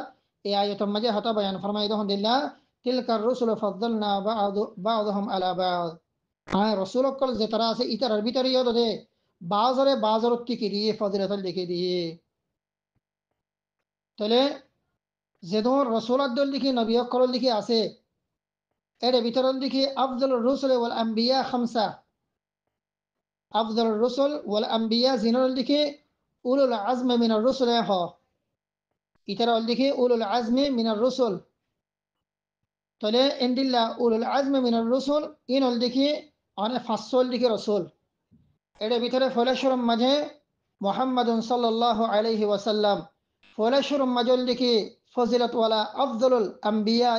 এই আয়াতম মাঝে হতা বয়ান ফরমায় দহন দিল্লা তিলকার রুসুল ফাদদালনা বা'দাহুম আলা বা'দ হ্যাঁ রসুল কল যে তারা আছে ইতার ভিতরে দে বাজারে বাজারত থেকে দিয়ে ফজিলতল লিখে দিয়ে তাহলে যে ধর রসুলাদ্দল লিখি নবী কল লিখে আছে এর ভিতর লিখি আফজল রসুল ওয়াল আম্বিয়া খামসা আফজল রসুল ওয়াল আম্বিয়া জিনর লিখে উলুল আজমে মিনার রসুল হ ইতার লিখে উলুল আজমে মিনার রসুল তাহলে এন্দিল্লা উলুল আজমে মিনার রসুল ইনল লিখি অনেক ফাঁসল লিখে রসুল এর ভিতরে ফলেশ্বরম মাঝে মোহাম্মদুন সাল্লাল্লাহু আলাইহি ওয়াসাল্লাম ফলেশ্বরম মাঝল লিখি ফজিলত ওয়ালা আফজলুল আম্বিয়া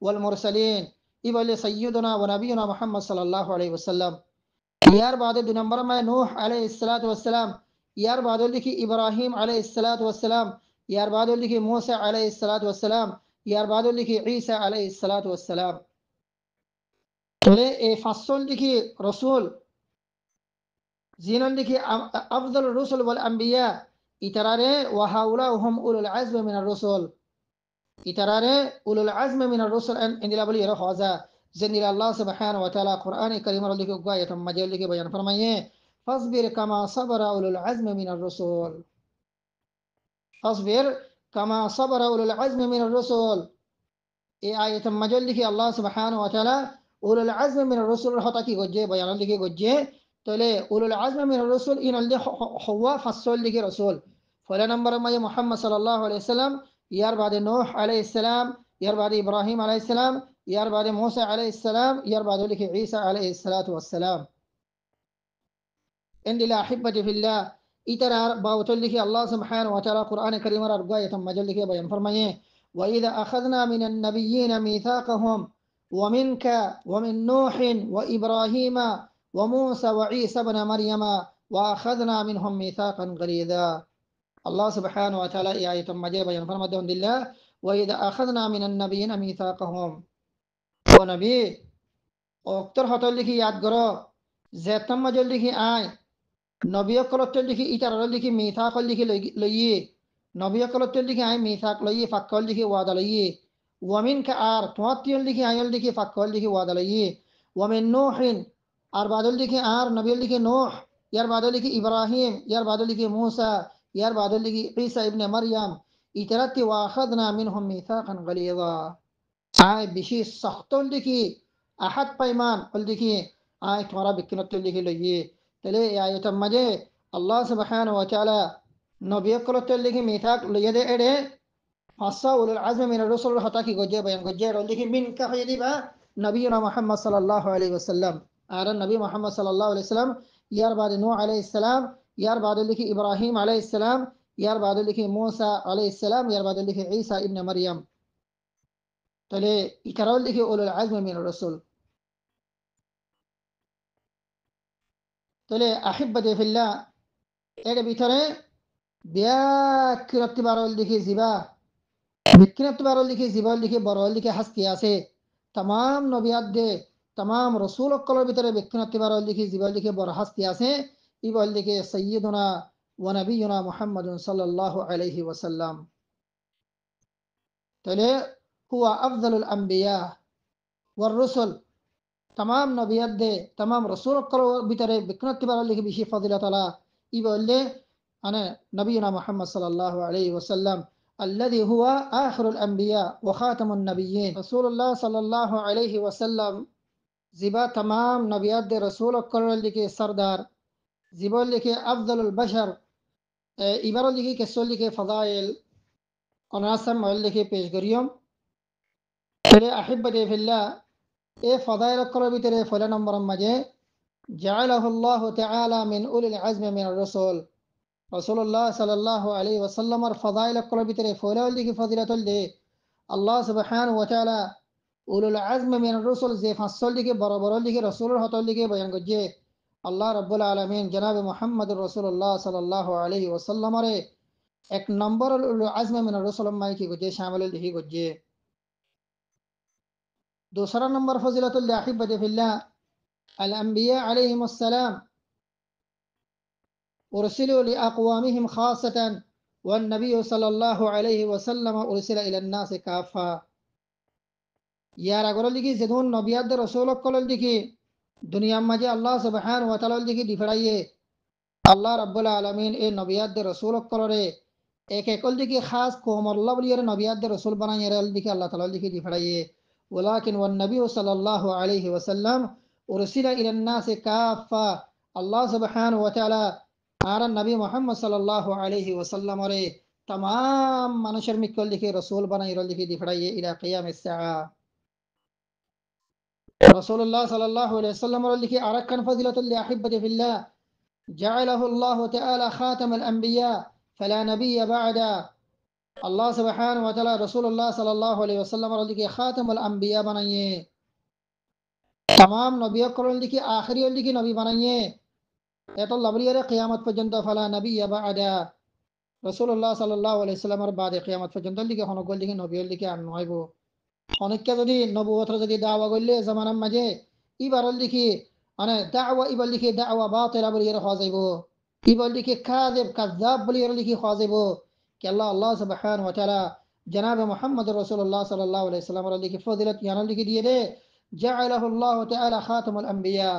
ওয়াল মুরসালিন ইবলে সৈয়দনা ওয়া নবিয়না মুহাম্মদ সাল্লাল্লাহু আলাইহি ওয়াসাল্লাম ইয়ার বাদে দুই নম্বর মে নূহ আলাইহিস সালাতু ওয়াসসালাম ইয়ার বাদে লিখি ইব্রাহিম আলাইহিস সালাতু ওয়াসসালাম ইয়ার বাদে লিখি মূসা আলাইহিস সালাতু ওয়াসসালাম ইয়ার বাদে লিখি ঈসা আলাইহিস সালাতু ওয়াসসালাম তাহলে এই ফাসল লিখি রসুল জিনন লিখি আফজল রসুল ওয়াল আম্বিয়া ইতারারে ওয়া হাউলাহুম উলুল আজমি মিনার রসুল ইতারারে উলুল আজমি মিনার রসুল ইন্দিলা বলি এরা হজা জিনিল আল্লাহ সুবহানাহু ওয়া তাআলা কুরআনে কারীমের লিখে গায়ত মাঝে লিখে বয়ান ফরমায়ে ফাসবির কামা সাবরা উলুল আজমি মিনার রসুল ফাসবির কামা সাবরা উলুল আজমি মিনার রসুল এই আয়াত মাঝে লিখে আল্লাহ সুবহানাহু ওয়া তাআলা উলুল আজমি মিনার রসুল হতা কি গজ্জে বয়ান লিখে গজ্জে তাহলে উলুল আজমি মিনার রসুল ইনলদে হওয়া ফাসল লিখে রসুল ফলে নম্বর মাঝে মুহাম্মদ সাল্লাল্লাহু আলাইহি ওয়াসাল্লাম ইয়ার বাদে নূহ আলাইহিস সালাম ইয়ার বাদে ইব্রাহিম আলাইহিস সালাম ইয়ার বাদে মূসা আলাইহিস সালাম ইয়ার বাদে লিখে ঈসা আলাইহিস সালাতু ওয়াসসালাম ইন্দিলা আহিব্বাতি ফিল্লাহ ইতারার বাউতুল লিখে আল্লাহ সুবহানাহু ওয়া তাআলা কুরআনে কারীমের আর গায়ত মাঝে লিখে বয়ান ফরমায়ে ওয়া ইযা আখাযনা মিনান নাবিয়্যিনা মিথাকাহুম ওয়া মিনকা ওয়া মিন নূহিন ওয়া ইব্রাহিমা وموسى وعيسى بن مريم وأخذنا منهم ميثاقا غليظا الله سبحانه وتعالى آية مجيبة ينفرم دون الله وإذا أخذنا من النبيين ميثاقهم ونبي أكتر هتول لكي ياد غرو زيتم مجل لكي آي نبي أكلتل لكي إتر لكي ميثاق لكي ليه نبي أكلتل لكي آي ميثاق ليه فكل لكي وعد ليه ومن كأر تواتيل لكي آيل لكي فكل لكي وعد ليه ومن نوح আর বাদল লিখে আর নবীল লিখে নূহ ইয়ার বাদল লিখে ইব্রাহিম ইয়ার বাদল লিখে মূসা ইয়ার বাদল লিখে ঈসা ইবনে মারইয়াম ইতারাতি ওয়া আখাযনা মিনহুম মিসাকান গালিযা আয় বেশি শক্ত লিখি আহাদ পাইমান বল দেখি আয় তোমারা বিকিনত লিখে লইয়ে তাহলে এই আয়তার মাঝে আল্লাহ সুবহানাহু ওয়া তাআলা নবী কলত লিখে মিঠাক লইয়ে দে এড়ে হাসা উলুল আজম মিনার রাসূল হতা কি গজে বয়ান গজে রল দেখি মিন কা হয়ে দিবা নবীনা মুহাম্মদ সাল্লাল্লাহু আলাইহি ওয়াসাল্লাম আর নবী মুহাম্মদ সাল্লাল্লাহু আলাইহি ওয়াসাল্লাম ইয়ার বাদে নূহ আলাইহিস সালাম ইয়ার বাদে লিখি ইব্রাহিম আলাইহিস সালাম ইয়ার বাদে লিখি মূসা আলাইহিস সালাম ইয়ার বাদে লিখি ঈসা ইবনে মারইয়াম তাহলে ইকারাল লিখি উলুল আজম মিনার রাসূল তাহলে আহিব্বাতি ফিল্লাহ এর ভিতরে ব্যাকিরত্তি বারল লিখি জিবা বিক্রিত্তি বারল লিখি জিবাল লিখি বড়ল লিখি হাস্তি আছে तमाम নবিয়াত দে तमाम রসুল অকলের ভিতরে বিক্রিত্তি বারল লিখি জিবাল লিখি বড় হাস্তি আছে ইবল লিখি সাইয়্যিদুনা ওয়া নবিয়ুনা মুহাম্মাদুন সাল্লাল্লাহু আলাইহি ওয়াসাল্লাম তাহলে হুয়া আফজালুল আম্বিয়া ওয়ার রসুল तमाम नबियत दे तमाम रसूल करो बितरे बिकनत बार लिखि बिशी फजिलत अला इबल्ले अने नबीना मुहम्मद सल्लल्लाहु अलैहि वसल्लम الذي هو آخر الأنبياء وخاتم النبيين رسول الله صلى الله عليه وسلم زبا تمام نبيات دے رسول کر لکھے سردار زبا لکھے افضل البشر ইবারও লিখি কেসল লিখে ফদাইল অনাসাম লিখে পেশগরিয়ম তাহলে আহিব্বাতি ফিল্লাহ এ ফদাইল করার ভিতরে ফলা নম্বর মাঝে জাআলাহুল্লাহু তাআলা মিন উলিল আজমি মিনার রাসূল রাসূলুল্লাহ সাল্লাল্লাহু আলাইহি ওয়াসাল্লামের ফদাইল করার ভিতরে ফলা লিখি ফজিলাতুল দে আল্লাহ সুবহানাহু ওয়া তাআলা উলুল আজমি মিনার রাসূল যে ফাসল লিখে বড় বড় লিখে রাসূলের হতল লিখে বয়ান করছে আল্লাহ রাব্বুল আলামিন জনাবে মুহাম্মদুর রাসূলুল্লাহ সাল্লাল্লাহু আলাইহি ওয়াসাল্লামের এক নম্বর উলুল আজমি মিনার রাসূল মাই কি করছে শামিল লিখি করছে दूसरा नंबर फजीलतुल अहिब्बति फिल्लाह अल-अंबिया अलैहिमुस्सलाम उरसिलु लिअक़वामिहिम खासतन वन-नबी सल्लल्लाहु अलैहि वसल्लम उरसिला इलन-नास काफ़ा यार अगर लिखी जदून नबियात रसूल कल लिखी दुनिया में अल्लाह सुब्हानहु व तआला लिखी दिफड़ाइए अल्लाह रब्बुल आलमीन ए नबियात रसूल कल रे एक एकल लिखी खास कौम अल्लाह बलियर नबियात रसूल बनाए रे लिखी अल्लाह तआला लिखी दिफड़ाइए ولكن والنبي صلى الله عليه وسلم أرسل إلى الناس كافة الله سبحانه وتعالى آرى النبي محمد صلى الله عليه وسلم रे तमाम মানুষের মিকল লিখে রসুল বানাই লিখে দিফড়াইয়ে ইলা কিয়াম الساعة رسول الله صلى الله عليه وسلم লিখে আরাকান ফজিলাতুল লিআহিব্বাতি ফিল্লাহ جعله الله تعالى خاتم الأنبياء فلا نبي بعده अल्लाह सुब्हानहु व तआला रसूलुल्लाह सल्लल्लाहु अलैहि वसल्लम के खातमुल अंबिया बनाइए तमाम नबियों को लिखी आखिरी लिखी नबी बनाइए ये तो लबरियर क़यामत पर्यंत फला नबी बादा रसूलुल्लाह सल्लल्लाहु अलैहि वसल्लम बाद क़यामत पर्यंत लिखी हन गोल लिखी नबी लिखी আর নয়ব অনেককে যদি নবুয়তর যদি দাওয়া করলে জামানার মাঝে ইবার লিখি মানে দাওয়া ইবার লিখি দাওয়া বাতিল বলিয়ে হওয়া যাইব ইবার লিখি কাযিব কাযাব বলিয়ে লিখি হওয়া যাইব कि अल्लाह सुब्हानहु व तआला जनाब मुहम्मद रसूलुल्लाह सल्लल्लाहु अलैहि वसल्लम की फजीलत यानी लिखी दिए दे जअलहु अल्लाह तआला खातमुल अंबिया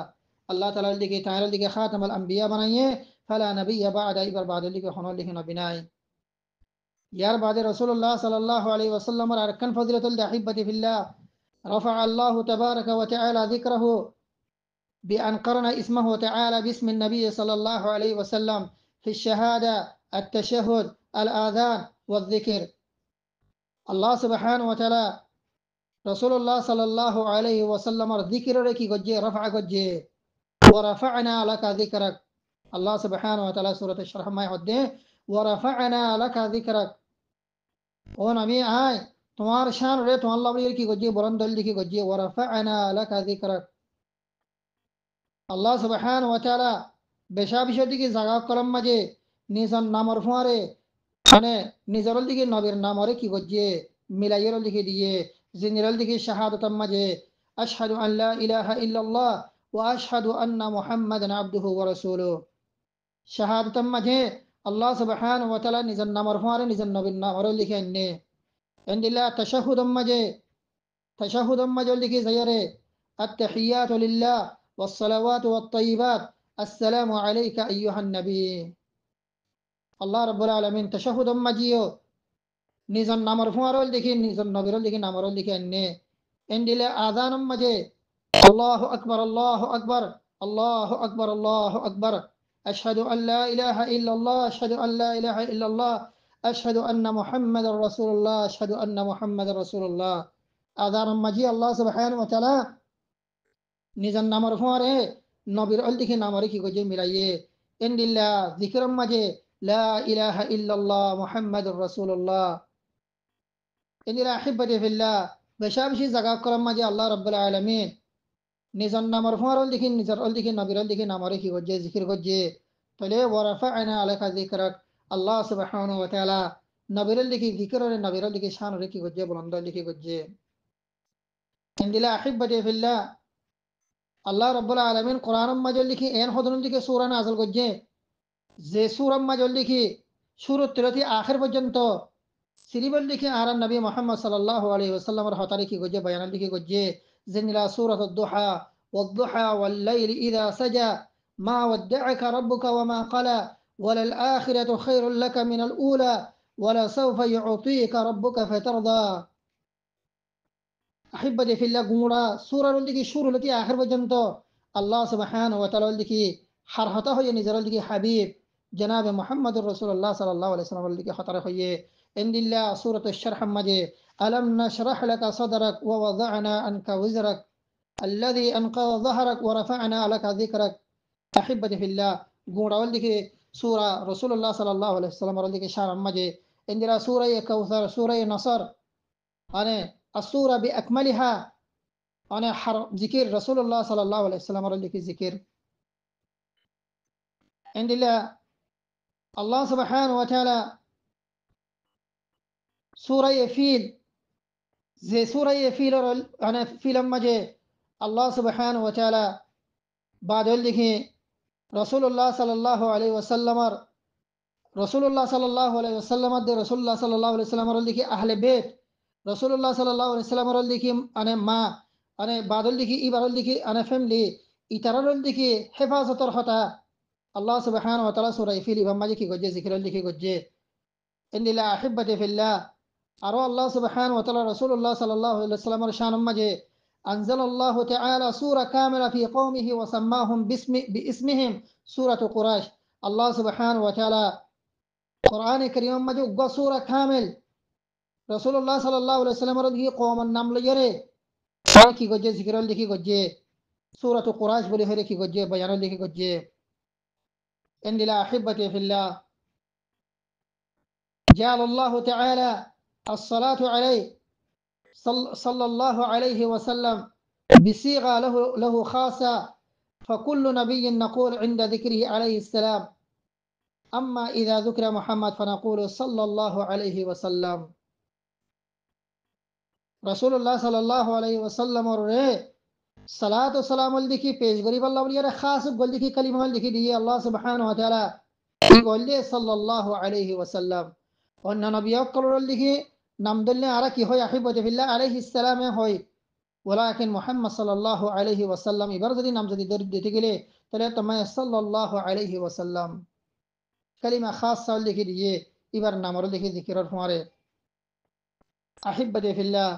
अल्लाह तआला की खातमुल अंबिया बनाइए फला नबी बाद इबर बाद लिखी होनो लिखी नबी नाई यार बाद रसूलुल्लाह सल्लल्लाहु अलैहि वसल्लम अरकान फजीलतुल अहिब्बति फिल्लाह रफع الله تبارك وتعالى ذكره بأن قرن اسمه تعالى باسم النبي صلى الله عليه وسلم في الشهادة التشهد الآذان والذكر الله سبحانه وتعالى رسول الله صلى الله عليه وسلم ذكر ركي گجے رفع گجے ورفعنا لك ذكرك الله سبحانه وتعالى سورة الشرح ما يهدے ورفعنا لك ذكرك او نبی آئے تمہار شان رے تو اللہ بلی کی گجے برندل کی گجے ورفعنا لك ذكرك الله سبحانه وتعالى বেশাবিশদি কি জায়গা কলম মাঝে নিজান নামর ফুয়ারে মানে নিজের দিকে নবীর নামরে কি গজ্জে মিলাইয়ের লিখে দিয়ে জিনিরাল দিকে শাহাদাতাম মাঝে আশহাদু আন লা ইলাহা ইল্লাল্লাহ ওয়া আশহাদু আন্না মুহাম্মাদান আবদুহু ওয়া রাসূলুহু শাহাদাতাম মাঝে আল্লাহ সুবহানাহু ওয়া তাআলা নিজের নামর ফুয়ারে নিজের নবীর নামরে লিখে আননে ইনদিল্লাহ তাশাহুদাম মাঝে লিখে যায়রে আত-তাহিয়াতু লিল্লাহ ওয়াস সালাওয়াতু ওয়াত তাইয়্যিবাত আসসালামু আলাইকা আইয়ুহান নবী अल्लाह रब्बुल आलमीन तशहुद मजियो निजन नामर फुआरल देखि निजन नबीरल देखि नामरल देखि अन्ने एंडिले आजानम मजे আল্লাহু আকবার, আল্লাহু আকবার, আল্লাহু আকবার, আল্লাহু আকবার। আশহাদু আল লা ইলাহা ইল্লাল্লাহ, আশহাদু আল লা ইলাহা ইল্লাল্লাহ, আশহাদু আন্না মুহাম্মাদার রাসূলুল্লাহ, আশহাদু আন্না মুহাম্মাদার রাসূলুল্লাহ। আদার মাজি আল্লাহ সুবহানাহু ওয়া তাআলা নিজান নামর ফুয়ারে নবীর অল দিকে নামরে কি গজে মিলাইয়ে এন্ডিল্লা যিকরম মাঝে লা ইলাহা ইল্লাল্লাহ মুহাম্মাদুর রাসূলুল্লাহ। এন্ডিরা আহিব্বাতি ফিল্লাহ বেশাবশি জায়গা করম মাঝে আল্লাহ রাব্বুল আলামিন নিজান নামর ফুয়ার অল দিকে নিজার অল দিকে নবীর অল দিকে নামরে কি গজে জিকির গজে তলে ওয়ারাফা'না আলাকা যিকরাক। আল্লাহ সুবহানাহু ওয়া তাআলা নবীর অল দিকে যিকিরে নবীর অল দিকে শান রে কি গজে বুলন্দ দিকে গজে। এন্ডিলা আহিব্বাতি ফিল্লাহ আল্লাহ রাব্বুল আলামিন কোরআন মাঝে লিখি এন হদন দিকে সূরা নাযিল করছে যে সূরা মাঝে লিখি শুরু থেকে আখির পর্যন্ত সিরিবল লিখি আর নবী মুহাম্মদ সাল্লাল্লাহু আলাইহি ওয়াসাল্লামের হতারে কি গজে বয়ান লিখি গজে জিনলা সূরাতুদ দুহা ওয়াদ-দুহা ওয়াল-লাইলি ইযা সাজা মা ওয়াদ্দা'াকা রাব্বুকা ওয়া মা ক্বালা ওয়ালাল আখিরাতু খায়রুল লাকা মিনাল উলা ওয়ালা সাওফা ইউ'তিকা রাব্বুকা ফাতারদা। আহিব্বাতি ফিল্লাহ গুমরা সূরার দিকে শুরু হতে আখির পর্যন্ত আল্লাহ সুবহানাহু ওয়া তাআলা দিকে হারহতা হয়ে নিজের দিকে হাবিব জনাবে মুহাম্মদুর রাসূলুল্লাহ সাল্লাল্লাহু আলাইহি ওয়াসাল্লামের দিকে হতারা হয়ে ইনদিল্লা সূরাতুশ শারহ মাঝে আলাম নাশরাহ লাকা সাদরাক ওয়া ওয়াদা'না আনকা ওয়িজরাক আল্লাযী আনকাযা যাহরাক ওয়া রাফা'না লাকা যিকরাক। আহিব্বাতি ফিল্লাহ গুমরা দিকে সূরা রাসূলুল্লাহ সাল্লাল্লাহু আলাইহি ওয়াসাল্লামের দিকে শারহ মাঝে ইনদিরা সূরা কাউসার সূরা নসর আনে আসুরা বি আকমালিহা অনে জিকির রাসূলুল্লাহ সাল্লাল্লাহু আলাইহি ওয়াসাল্লামের লিখি জিকির ইনদিলা আল্লাহ সুবহানাহু ওয়া তাআলা সূরা ফিল যে সূরা ফিল অনে ফিলম মাঝে আল্লাহ সুবহানাহু ওয়া তাআলা বাদল লিখি রাসূলুল্লাহ সাল্লাল্লাহু আলাইহি ওয়াসাল্লামের রাসূলুল্লাহ সাল্লাল্লাহু আলাইহি ওয়াসাল্লামের দে রাসূলুল্লাহ সাল্লাল্লাহু আলাইহি ওয়াসাল্লামের লিখি আহলে বাইত রাসূলুল্লাহ সাল্লাল্লাহু আলাইহি ওয়াসাল্লামের লিখি আনে মা আনে বাদল লিখি ইবারল লিখি আনে ফ্যামিলি ইতারল লিখি হেফাজতর হতা আল্লাহ সুবহানাহু ওয়া তাআলা সূরা ফিল ইবাম মাঝে কি গজে জিকির লিখি গজে ইন্দিলা আহিব্বাতি ফিল্লাহ। আরো আল্লাহ সুবহানাহু ওয়া তাআলা রাসূলুল্লাহ সাল্লাল্লাহু আলাইহি ওয়াসাল্লামের শান মাঝে আনজালাল্লাহু তাআলা সূরা কামিলা ফি কওমিহি ওয়া সাম্মাহুম বিইসমিহিম সূরাতু কুরাইশ। আল্লাহ সুবহানাহু ওয়া তাআলা কোরআনে কারীম মাঝে উগ্র সূরা কামিল রাসূলুল্লাহ সাল্লাল্লাহু আলাইহি ওয়াসাল্লামের দিকে কওমের নাম লইরে কি গজে জিকির লিখি গজে সূরাতু কুরাইশ বলে হরে কি গজে বয়ান লিখি গজে ইন্দিলা আহিব্বাতি ফিল্লাহ। جعل الله تعالى الصلاة عليه صلى الله عليه وسلم بصيغة له خاصة فكل نبي نقول عند ذكره عليه السلام أما إذا ذكر محمد فنقول صلى الله عليه وسلم رسول الله صلى الله عليه وسلم صلاة والسلام لكي پیش غریب اللہ ولیہ خاص گل لکھی کلمہ لکھی دیئے اللہ سبحانہ وتعالی گل صلی اللہ علیہ وسلم অন্য নবী অকলর লিখি নাম দললে আর কি হয় আহিবতে ফিল্লাহ আলাইহিস সালামে হয় ওয়ালাকিন মুহাম্মদ সাল্লাল্লাহু আলাইহি ওয়াসাল্লাম এবার যদি নাম যদি দরুদ দিতে গেলে তাহলে তোমায় সাল্লাল্লাহু আলাইহি ওয়াসাল্লাম কালিমা খাসা লিখি দিয়ে এবার নামর লিখি জিকিরর ফুয়ারে আহিবতে ফিল্লাহ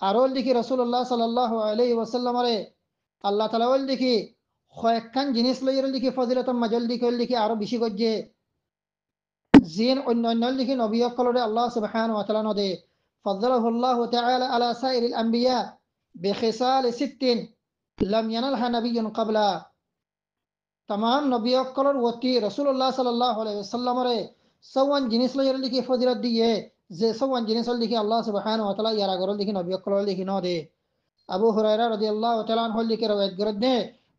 আরো লিখি রাসূলুল্লাহ সাল্লাল্লাহু আলাইহি ওয়াসাল্লামরে আল্লাহ তাআলা লিখি কয়েকখান জিনিস লইর লিখি ফজিলতম মাজল লিখি আরো বেশি গজে زين أن نلقي نبي قال الله سبحانه وتعالى نده فضله الله تعالى على سائر الأنبياء بخصال 6 لم ينلها نبي قبل تمام نبي قال وتي رسول الله صلى الله عليه وسلم ره سوان جنس لير لكي فضيلت ديه زي سوان جنس لكي الله سبحانه وتعالى يرى قال لكي نبي قال لكي نده أبو هريرة رضي الله تعالى عنه لكي روایت گرد نے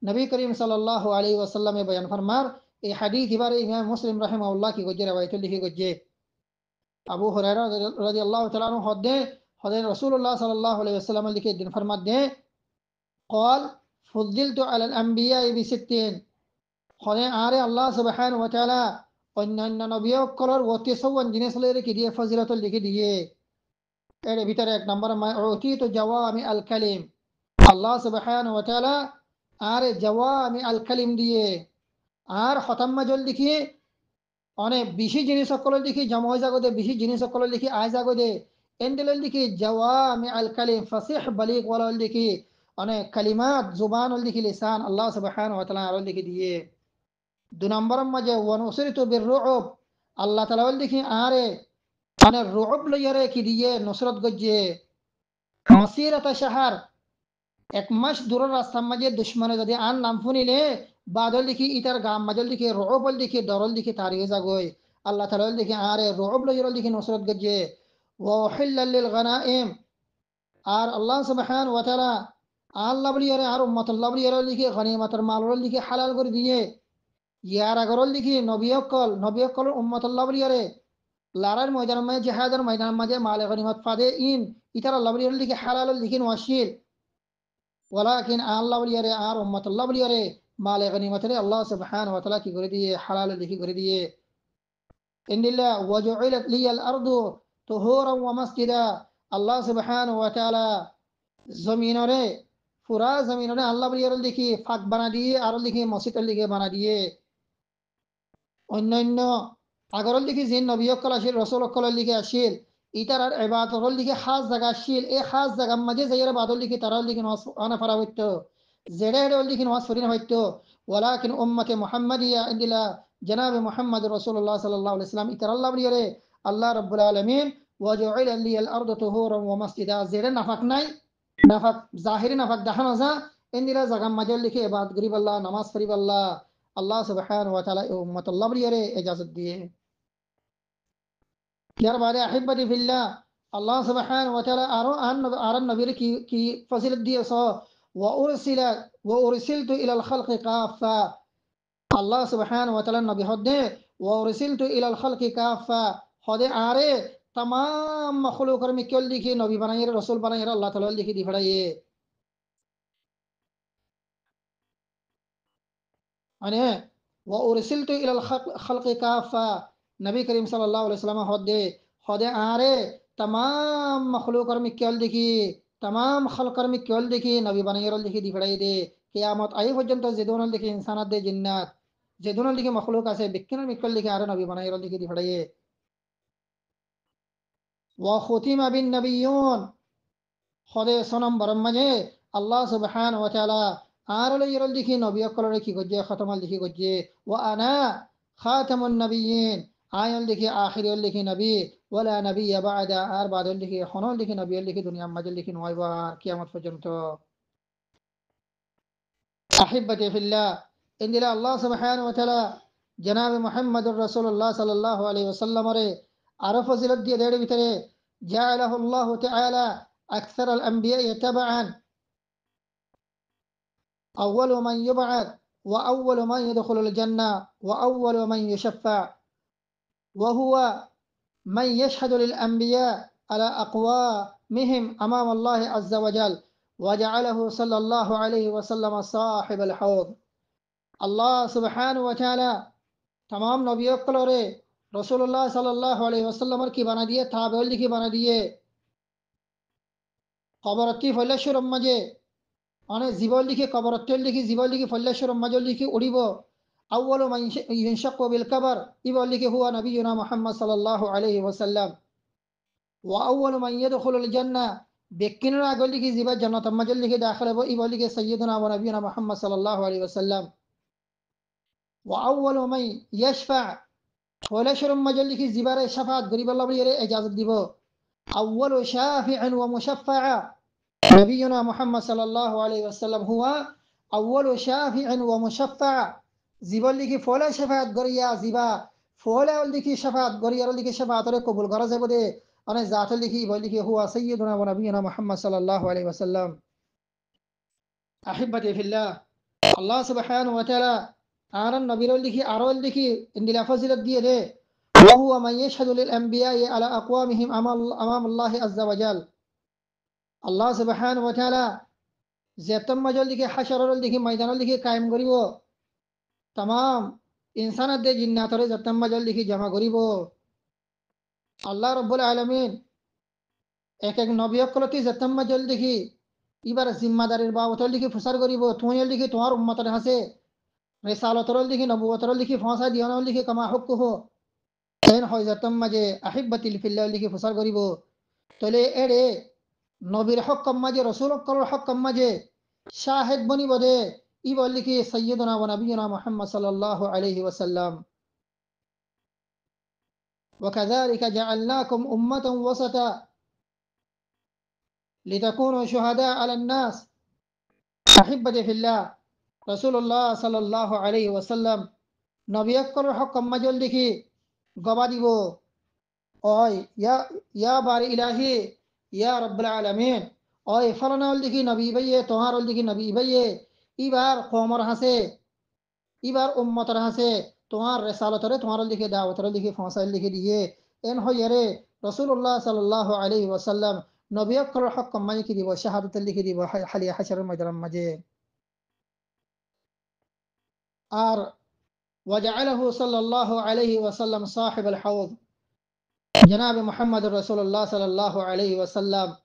نبی کریم صلی اللہ علیہ وسلم بیان فرمار এই হাদিস এবারে ইমাম মুসলিম রাহিমাহুল্লাহ কি গজে রওয়ায়াত লিখি গজে আবু হুরায়রা রাদিয়াল্লাহু তাআলা আনহু হদে হদে রাসূলুল্লাহ সাল্লাল্লাহু আলাইহি ওয়াসাল্লাম লিখে দিন ফরমাত দে قال فضلت على الانبياء ب60 হদে আরে আল্লাহ সুবহানাহু ওয়া তাআলা অন্যান্য নবী সকলের অতি সওয়ান জিনিস লইরে কি দিয়ে ফজিলত লিখে দিয়ে এর ভিতরে এক নম্বর মাউতি তো জাওয়ামি আল কালিম আল্লাহ সুবহানাহু ওয়া তাআলা আরে জাওয়ামি আল কালিম দিয়ে আর খতম মাজল লিখি অনেক বেশি জিনিস সকল লিখি জমা জাগদে বেশি জিনিস সকল লিখি আয় জাগদে এন্ডেল লিখি জাওয়ামি আল কালিম ফাসিহ বালিগ ওয়ালা লিখি অনেক কালিমাত জুবান লিখি লিসান আল্লাহ সুবহানাহু ওয়া তাআলা আর লিখি দিয়ে 2 নম্বর মাঝে ওয়ানুসরিতু বিররুব আল্লাহ তাআলা লিখি আরে মানে রুব লইয়ারে কি দিয়ে নসরত গজ্জে মাসিরাতা শাহর 1 মাস দূরের রাস্তার মাঝে দুশ্মনে যদি আন নাম শুনিলে বাদল লিখি ইতার গাম মাঝল লিখি রুবল লিখি ডরল লিখি তারিয়ে যাগই আল্লাহ তাআলা লিখি আরে রুব লইয়ারে লিখি নসরত গজ্জে ওয়া উহিল্লাল লিল গনাইম আর আল্লাহ সুবহানাহু ওয়া তাআলা আল্লাহ বলিয়ারে আর উম্মতুল্লাহ বলিয়ারে লিখি গনিমতের মালর লিখি হালাল করে দিয়ে ইয়ার আগরল লিখি নবী অকল উম্মতুল্লাহ বলিয়ারে লারার ময়দান মাঝে জিহাদের ময়দান মাঝে মালে গনিমত ফাদে ইতার আল্লাহ বলিয়ারে লিখি হালাল লিখি ওয়াশিল ওয়ালাকিন আল্লাহ বলিয়ারে আর উম্মতুল্লাহ বলিয়ারে মালে গনিমতের আল্লাহ সুবহানাহু ওয়া তাআলা কি করে দিয়ে হালাল লিখি করে দিয়ে ইন্দিল্লাহ ওয়াজুইলাত লিয়াল আরদু তুহুরান ওয়া মাসজিদা আল্লাহ সুবহানাহু ওয়া তাআলা জমিনরে পুরা জমিনরে আল্লাহ বলিয়ারে লিখি ফাঁক বানা দিয়ে আর লিখি মসজিদের লিখে বানা দিয়ে অন্যান্য আগরল লিখি জিন নবী অকল আসিল রসুল অকলের লিখে আসিল ইতার আর এবাদতর লিখে খাস জায়গা আসিল এই খাস জায়গার মাঝে যাইয়ের বাদল লিখি তারাও লিখি নওয়াজ আনা ফারা হইত জেডে হেডে লিখি নওয়াজ ফরিন হইত ওয়ালাকিন উম্মতে মুহাম্মাদিয়া ইন্দিলা জনাব মুহাম্মদ রাসূলুল্লাহ সাল্লাল্লাহু আলাইহি ওয়াসাল্লাম ইতার আল্লাহ বলিয়ারে আল্লাহ রাব্বুল আলামিন ওয়াজউইলা লিয়াল আরদু তুহুরান ওয়া মাসজিদা জেডে নাফাক নাই নাফাক জাহিরি নাফাক দেখানো যা ইন্দিলা জায়গার মাঝে লিখে ইবাদত করিব আল্লাহ নামাজ পড়িব আল্লাহ আল্লাহ সুবহানাহু ওয়া তাআলা উম্মতুল্লাহ বলিয়ারে ইজাজত দিয়ে यार बारे अहिब्बती फिल्लाह अल्लाह सुब्हानहु व तआला आरन नबीर की फजीलत दी सो व उरसिलतु इलल खल्qi काफा अल्लाह सुब्हानहु व तआला नबी हदे व उरसिलतु इलल खल्qi काफा हदे आरे तमाम मखलूकर में क्यों लिखी नबी बनाइए रसूल बनाइए अल्लाह ताला लिखी दी फड़ाइए अने व उरसिलतु इलल खल्qi काफा नबी करीम सल्लल्लाहु अलैहि वसल्लम हदे आरे तमाम मखलूकर में क्यों लिखी तमाम खलकर में क्यों लिखी नबी बनाइए लिखी दी फड़ाई दे कियामत आई पर्यন্ত যে দোনো লিখি ইনসানাত দে জিন্নাত যে দোনো লিখি মখলুক আছে বিজ্ঞানের মিক্কল লিখি আরে নবী বানাইয়ে লিখি দি ফড়াইয়ে ওয়া খুতিমা বিন নবিয়্যুন খদে সনম বরম মাঝে আল্লাহ সুবহানাহু ওয়া তাআলা আর লইয়ে লিখি নবী অকল কি গজ্জে খতমাল লিখি গজ্জে ওয়া আনা খাতামুন নবিয়্যিন আয়াল লিখি আখিরুল লিখি নবী ওয়ালা নবিয়্য বাদা আর বাদুল লিখি খনল লিখি নবী লিখি দুনিয়া মাঝে লিখি নয়বা কিয়ামত পর্যন্ত أحبتي في الله إن الله سبحانه وتعالى جناب محمد رسول الله صلى الله عليه وسلم عرف زلد دي دير بتري جعله الله تعالى أكثر الأنبياء تبعا أول من يبعث وأول من يدخل الجنة وأول من يشفع وهو من يشهد للأنبياء على أقوامهم أمام الله عز وجل وجعله صلى الله عليه وسلم صاحب الحوض الله سبحانه وتعالى तमाम नबियों को रे रसूलुल्लाह सल्लल्लाहु अलैहि वसल्लम की बना दिए ताबेल की बना दिए कबरती फल्लेशुर मजे अने जीवल लिखी कबरतेल लिखी जीवल लिखी फल्लेशुर मजल लिखी उड़ीबो अव्वल मन यंशक्कु बिल कबर इबल लिखी हुआ नबीना मुहम्मद सल्लल्लाहु अलैहि वसल्लम व अव्वल मन यदखुलुल जन्नह बेकिनर आगल लिखी जीवा जन्नत मजल लिखी दाखिल हो इबल लिखी सय्यदुना व नबीना मुहम्मद सल्लल्लाहु अलैहि वसल्लम व अव्वल मन यशफा फल्लेशुर मजल लिखी जीवारे शफात गरीब अल्लाह बलिए इजाजत दिबो अव्वल शाफिअन व मुशफ़्फ़अ नबीना मुहम्मद सल्लल्लाहु अलैहि वसल्लम हुआ अव्वल शाफिअन व मुशफ़्फ़अ जीवन लिखी फोला शफात गरिया जीवा फोला लिखी शफात गरिया लिखी शफात रे कबूल करा जाबो दे अने जात लिखी व लिखी हुआ सय्यदुना व नबीना मुहम्मद सल्लल्लाहु अलैहि वसल्लम अहिब्बती फिल्लाह अल्लाह सुब्हानहु व तआला आरन नबीर लिखी आरल लिखी इंदिला फजीलत दिए दे وهو من يشهد للأنبياء على أقوامهم أمام الله عز وجل الله سبحانه وتعالى زيتم مجل لكي حشر لكي ميدان لكي قائم قريبو तमाम इंसान दे जिन्नात रे जतम मजल लिखी जमा करिबो अल्लाह रब्बुल आलमीन एक एक नबी कलती जतम मजल लिखी इबार जिम्मेदारिर बाबत लिखी फसार करिबो तुय लिखी तुम्हार उम्मतर हासे रिसालतर लिखी नबुवतर लिखी फसा दियान लिखी कमा हक हो एन হয় जतम मजे अहिब्बती फिल्लाह लिखी फसार करिबो तले एडे नबीर हक कम मजे रसूल कल हक कम मजे শাহেদ বনি বদে ই বল লিখি সৈয়দনা ও নবিয়না মুহাম্মদ সাল্লাল্লাহু আলাইহি ওয়াসাল্লাম وكذلك جعلناكم أمة وسطا لتكونوا شهداء على الناس أحبتي في الله رسول الله صلى الله عليه وسلم নবী আকবরের হক মাজল দেখি গবা দিব ওই ইয়া বারি ইলাহি ইয়া রব্বুল আলামিন ওই ফলানাল দেখি নবী ভাইয়ে তোহারল দেখি নবী ভাইয়ে ইবার কমর হাসে ইবার উম্মতর হাসে তোমার রেসালতরে তোমার দিকে দাওয়াতর দিকে ফসাইল দিকে দিয়ে এন হইয়ারে রাসূলুল্লাহ সাল্লাল্লাহু আলাইহি ওয়াসাল্লাম নবী আকবরের হক মানি কি দিব শাহাদাতের লিখে দিব হালিয়া হাশরের ময়দানের মাঝে আর وجعله صلى الله عليه وسلم صاحب الحوض جناب محمد رسول الله صلى الله عليه وسلم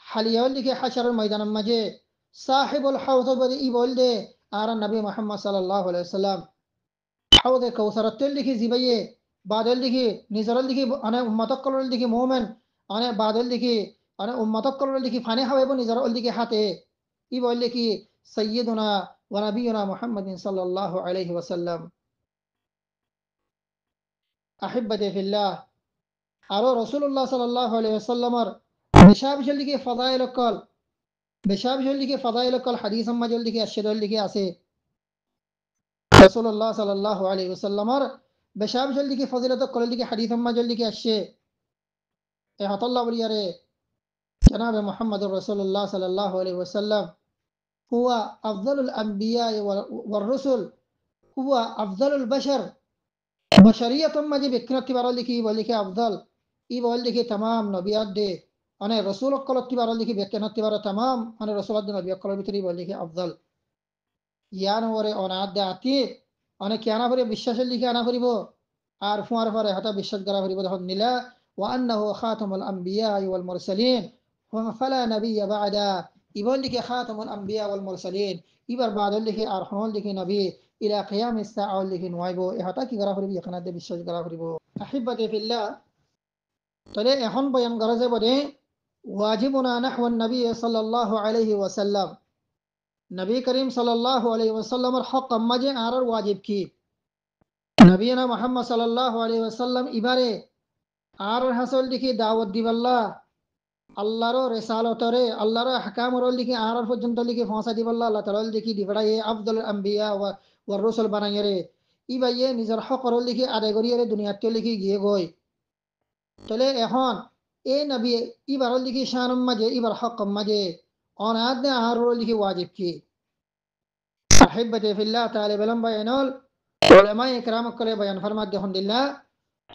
حليول لك حشر الميدان مجه صاحب الحوض بدي يبولده আর নবী মুহাম্মদ সাল্লাল্লাহু আলাইহি ওয়াসাল্লাম হাউদে কৌসারতের লিখি জিবাইয়ে বাদল লিখি নিজরল লিখি অনে উম্মতকল লিখি মুমিন অনে বাদল লিখি অনে উম্মতকল লিখি ফানে হাওয়েব নিজরল লিখি হাতে ই বল লিখি সাইয়্যিদুনা ওয়া নবিয়ুনা মুহাম্মাদিন সাল্লাল্লাহু আলাইহি ওয়াসাল্লাম আহিব্বতি ফিল্লাহ আরো রাসূলুল্লাহ সাল্লাল্লাহু আলাইহি ওয়াসাল্লামর বেশাবিশল লিখি ফাদাইলকল হাদিস মাজল লিখি আশহাদুল লিখি আছে রাসূলুল্লাহ সাল্লাল্লাহু আলাইহি ওয়াসাল্লামর বেশাবিশল লিখি ফজিলত কল লিখি হাদিস মাজল লিখি আসছে এ হতাল্লাহ বলিয়ারে জনাব মুহাম্মদুর রাসূলুল্লাহ সাল্লাল্লাহু আলাইহি ওয়াসাল্লাম হুয়া আফজালুল আম্বিয়া ওয়ার রাসূল হুয়া আফজালুল বাশার बशरियत मजे व्यक्तिगत बार लिखी बोल लिखे अफजल ई बोल लिखे तमाम नबियात दे अने रसूल कलत बार लिखी व्यक्तिगत बार तमाम अने रसूल नबी कल भितरी बोल लिखे अफजल यान वरे अनाद दे आती अने क्या ना भरे विश्वास लिखे आना भरिबो আর ফুয়ার পরে হতা বিশ্বাস করা ভরিব তখন নিলা ওয়া আন্নাহু খাতামুল আম্বিয়া ওয়াল মুরসালিন ফালা নাবিয়্যা বা'দা ইবল লিখে খাতামুল আম্বিয়া ওয়াল মুরসালিন ইবার বাদল লিখে আর হন লিখে নবী ইলা কিয়ামিস সাআ লিখে নয়বো এ হতা কি করা ভরিব এখানে বিশ্বাস করা ভরিব আহিব্বাতি ফিল্লাহ তলে এখন বয়ান করা যাবে বলে ওয়াজিবুনা নাহওয়ান নবী সাল্লাল্লাহু আলাইহি ওয়াসাল্লাম নবী করিম সাল্লাল্লাহু আলাইহি ওয়াসাল্লামের হক মাঝে আর ওয়াজিব কি নবীনা মুহাম্মদ সাল্লাল্লাহু আলাইহি ওয়াসাল্লাম ইবারে আর হাসল দিকে দাওয়াত দিবাল্লাহ আল্লাহর রিসালাতরে আল্লাহর আহকামর দিকে আর পর্যন্ত দিকে পৌঁছা দিবাল্লাহ আল্লাহ তাআলা দিকে দিবড়ায়ে আফদল আম্বিয়া ওয়া রাসূল বানাইরে ইবাইয়ে নিজের হকর দিকে আদায় করিয়ে দুনিয়াতে লিখে গিয়ে গই তলে এখন এই নবী ইবার দিকে শানম মাঝে ইবার হক মাঝে অনাদ আর দিকে ওয়াজিব কি আহিব্বতি ফিল্লাহ তাআলা বলম বায়ানুল উলামা ইকরাম করে বয়ান ফরমাত দেখুন দিল্লাহ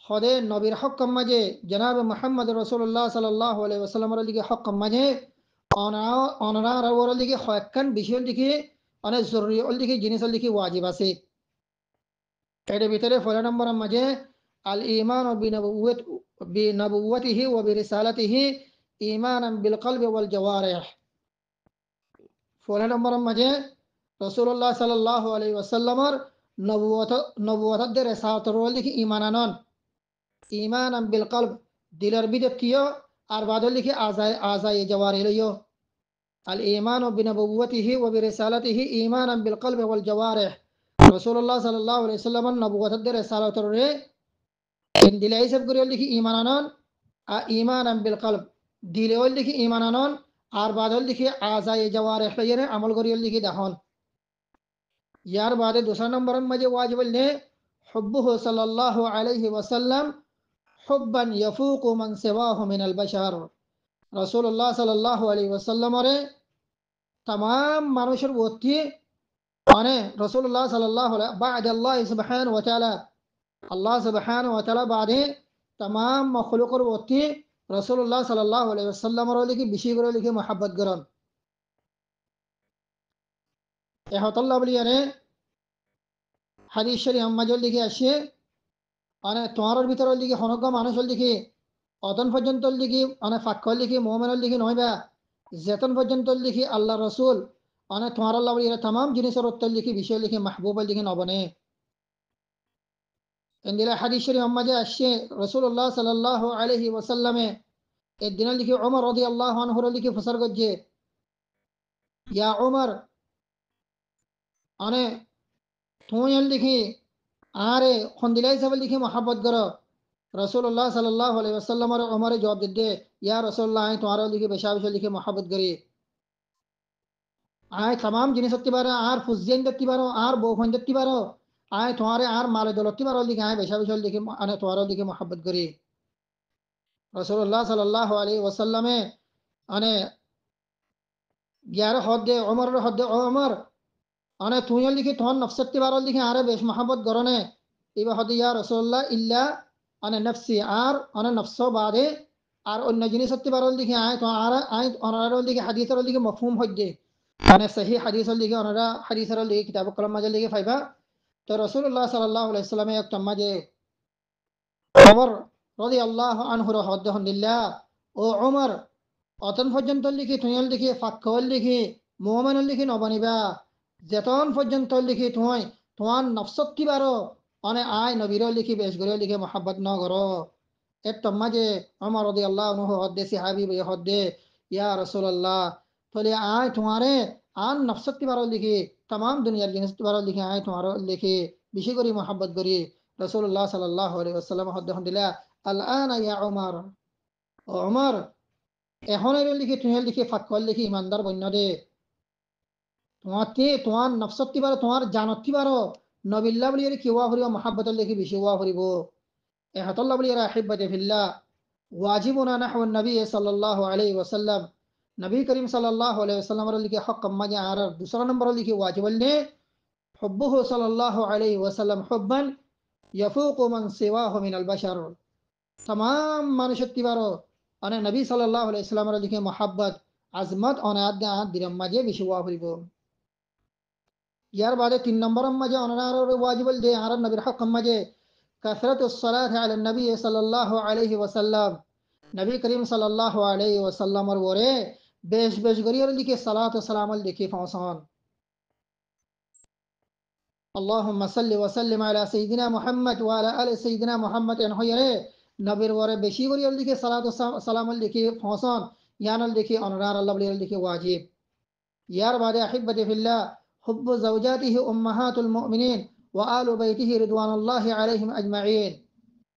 খোদে নবীর হক মাঝে জনাব মুহাম্মদ রাসূলুল্লাহ সাল্লাল্লাহু আলাইহি ওয়াসাল্লামের দিকে হক মাঝে অনরা রাওয়ার দিকে হকান বিষয়ের দিকে অনেক জরুরি ওর দিকে জিনিসের দিকে ওয়াজিব আছে এর ভিতরে ফলা নম্বর মাঝে আল ঈমান বিনবুওয়াতিহি ওয়া বিরিসালাতিহি ঈমানান বিল কলবি ওয়াল জাওয়ারিহ ফলা নম্বর মাঝে রাসূলুল্লাহ সাল্লাল্লাহু আলাইহি ওয়াসাল্লামের নবুয়তের রিসালাতের লিখি ঈমান আনন ঈমানান বিল কলব দিলের বিদতিয় আর বাদল লিখি আজায়ে জাওয়ারিহ লইও আল ঈমান বিনবুওয়াতিহি ওয়া বিরিসালাতিহি ঈমানান বিল কলবি ওয়াল জাওয়ারিহ রাসূলুল্লাহ সাল্লাল্লাহু আলাইহি ওয়াসাল্লামের নবুয়তের রিসালাতের ইন দিলে হিসাব করে লিখি ঈমান আনন আর ঈমানান বিল কলব দিলে লিখি ঈমান আনন আর বাদল লিখি আজায়ে জাওয়ারিহ লইরে আমল করিয়ে লিখি দাহন यार बादे दूसरा नंबर मजे वाजिब ने हुब्बुहु सल्लल्लाहु अलैहि वसल्लम हुब्बन यफूकु मन सिवाहु मिनल बशर রাসূলুল্লাহ সাল্লাল্লাহু আলাইহি ওয়াসাল্লাম রে तमाम মানুষের প্রতি মানে রাসূলুল্লাহ সাল্লাল্লাহু আলাইহি বা'দা আল্লাহ সুবহানাহু ওয়া তাআলা আল্লাহ সুবহানাহু ওয়া তাআলা বাদে तमाम মখলুকের প্রতি রাসূলুল্লাহ সাল্লাল্লাহু আলাইহি ওয়াসাল্লাম রে লিখি বেশি করে লিখি মহব্বত করেন এ হতাল্লাহ বলিয়ারে হাদিস শরীফ আম্মাজল লিখে আসে মানে তোমার ভিতরে লিখে হনজ্ঞ মানুষের লিখে অতন পর্যন্ত লিখি মানে ফাক্কল লিখি মুমিনের লিখি নয়বা যেতন পর্যন্ত লিখি আল্লাহ রসুল মানে তোমার আল্লাহ বলিয়ারে तमाम জিনিসের উত্তর লিখি বিষয় লিখি মাহবুব লিখি নবনে এন্দিলা হাদিস শরীফ আম্মাজে আসে রাসূলুল্লাহ সাল্লাল্লাহু আলাইহি ওয়াসাল্লামে এই দিন লিখি ওমর রাদিয়াল্লাহু আনহু লিখি ফসর গজ্জে ইয়া উমর আনে তুই লিখি আরে খন্দিলাই সাবল লিখি মোহাব্বত করো রসুল্লাহ সাল্লাহ আলাইহি ওয়াসাল্লামর উমরে জবাব দিতে ইয়া রসুল্লাহ আই তোমারও লিখি বেশা বেশা লিখি মোহাব্বত করি আয় तमाम জিনিস হতে পারো আর ফুজিয়ান দেখতে পারো আর বউফান দেখতে পারো আয় তোমারে আর মালে দৌলততে পারো লিখে আয় বেশা বেশা লিখে আনে তোমারও লিখে মোহাব্বত করি রসুল্লাহ সাল্লাহ আলাইহি ওয়াসাল্লামে আনে গ্যারে হদ দে ওমর হদ দে ও ওমর আনে তুই লিখি তোমার নফসতে পারো লিখে আরে বেশ মোহাব্বত গরনে ইবা হদ ইয়া রসুল্লাহ ইল্লা আনে নফসি আর আনে নফস বাদে আর অন্য জিনিস হতে পারো লিখে আয় তো আর আয় অনার লিখে হাদিসের লিখে মফহুম হদ্দে মানে সহি হাদিসের লিখে অনারা হাদিসের লিখে কিতাব কলম মাঝে লিখে ফাইবা তো রসুল্লাহ সাল্লাহ আলাইসাল্লামে একটা মাঝে ওমর রদি আল্লাহ আনহুর হদ্দিল্লাহ ও ওমর অতন পর্যন্ত লিখি তুইল লিখি ফাক্কল লিখি মোহামেন লিখি নবানিবা যেতন পর্যন্ত লিখি তুই তোমার নফসত কি বারো অনে আয় নবীর লিখি বেশ করে লিখে মোহাব্বত ন করো এর মাঝে আমার রদি আল্লাহ আনহু হদ্দে সিহাবি হদ্দে ইয়া রসুল্লাহ তাহলে আয় তোমারে আন নফসত কি বারো লিখি तमाम দুনিয়ার জিনিস কি বারো লিখি আয় তোমার লিখি বেশি করে মোহাব্বত করি রসুল্লাহ সাল্লাহ আলাইহি ওয়াসাল্লাম হদ্দে হন্দিলা আল-আন ইয়া উমর ও উমর এখন এর লিখি তুই লিখি ফাক্কল লিখি ইমানদার বন্য দে তোমাকে তোমার নফসতি পারো তোমার জানতি পারো নবিল্লা বলি কি ওয়া ফুরিব মহাব্বতের লিখি বেশি ওয়া ফুরিব এহতল্লা বলি আহিব্বাতে ফিল্লাহ ওয়াজিবুনা নাহু নবী সাল্লাল্লাহু আলাইহি ওয়াসাল্লাম নবী করিম সাল্লাল্লাহু আলাইহি ওয়াসাল্লাম লিখি হক মাঝে আর दूसरा নম্বর লিখি ওয়াজিব ने حبه صلى الله عليه وسلم حبا يفوق من سواه من البشر तमाम মানুষত্ব বারো আনে নবী সাল্লাল্লাহু আলাইহি ওয়াসাল্লাম লিখে মোহাব্বত আজমত অনাদ দিরম মাঝে বেশি ওয়া ফুরিব ইয়ার বাদে 3 নম্বর মাঝে অনার ওয়াজিব দে আর নবীর হক মাঝে কাসরাতুস সালাত আলা নবী সাল্লাল্লাহু আলাইহি ওয়াসাল্লাম নবী করিম সাল্লাল্লাহু আলাইহি ওয়াসাল্লামর ওরে বেশ বেশ গরিয়র লিখে সালাত ও সালাম লিখে ফাঁসন اللهم صل وسلم على سيدنا محمد وعلى ال سيدنا محمد ان হইরে নবীর ওরে বেশি গরিয়র লিখে সালাত ও সালাম লিখে ফাঁসন ইয়ানল লিখে অনার আল্লাহ বলির লিখে ওয়াজিব ইয়ার বাদে আহিব্বতি ফিল্লাহ حب زوجاته أمهات المؤمنين وآل بيته رضوان الله عليهم أجمعين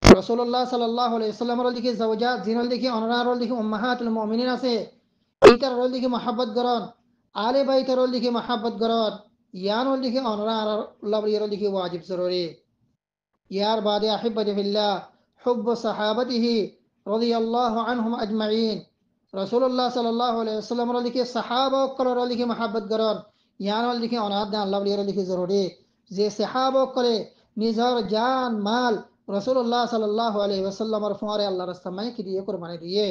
رسول الله صلى الله عليه وسلم লিখে زوجات জিনল লিখে অনার লিখে উম্মাহাতুল মুমিনিন আছে এইটার লিখে محبت করন আলে বাইতের লিখে محبت করন ইয়ানল লিখে অনার আল্লাহ বলির লিখে ওয়াজিব জরুরি ইয়ার বাদে আহিব্বতি ফিল্লাহ حب صحابته رضي الله عنهم أجمعين رسول الله صلى الله عليه وسلم লিখে সাহাবা কলর লিখে محبت করন ইয়ানল লিখে অনাদ আল্লাহ বলির লিখে জরুরি যে সাহাবা করে নিজর জান মাল রাসূলুল্লাহ সাল্লাল্লাহু আলাইহি ওয়াসাল্লামের ফরে আল্লাহর রাস্তায় কি দিয়ে কুরবানি দিয়ে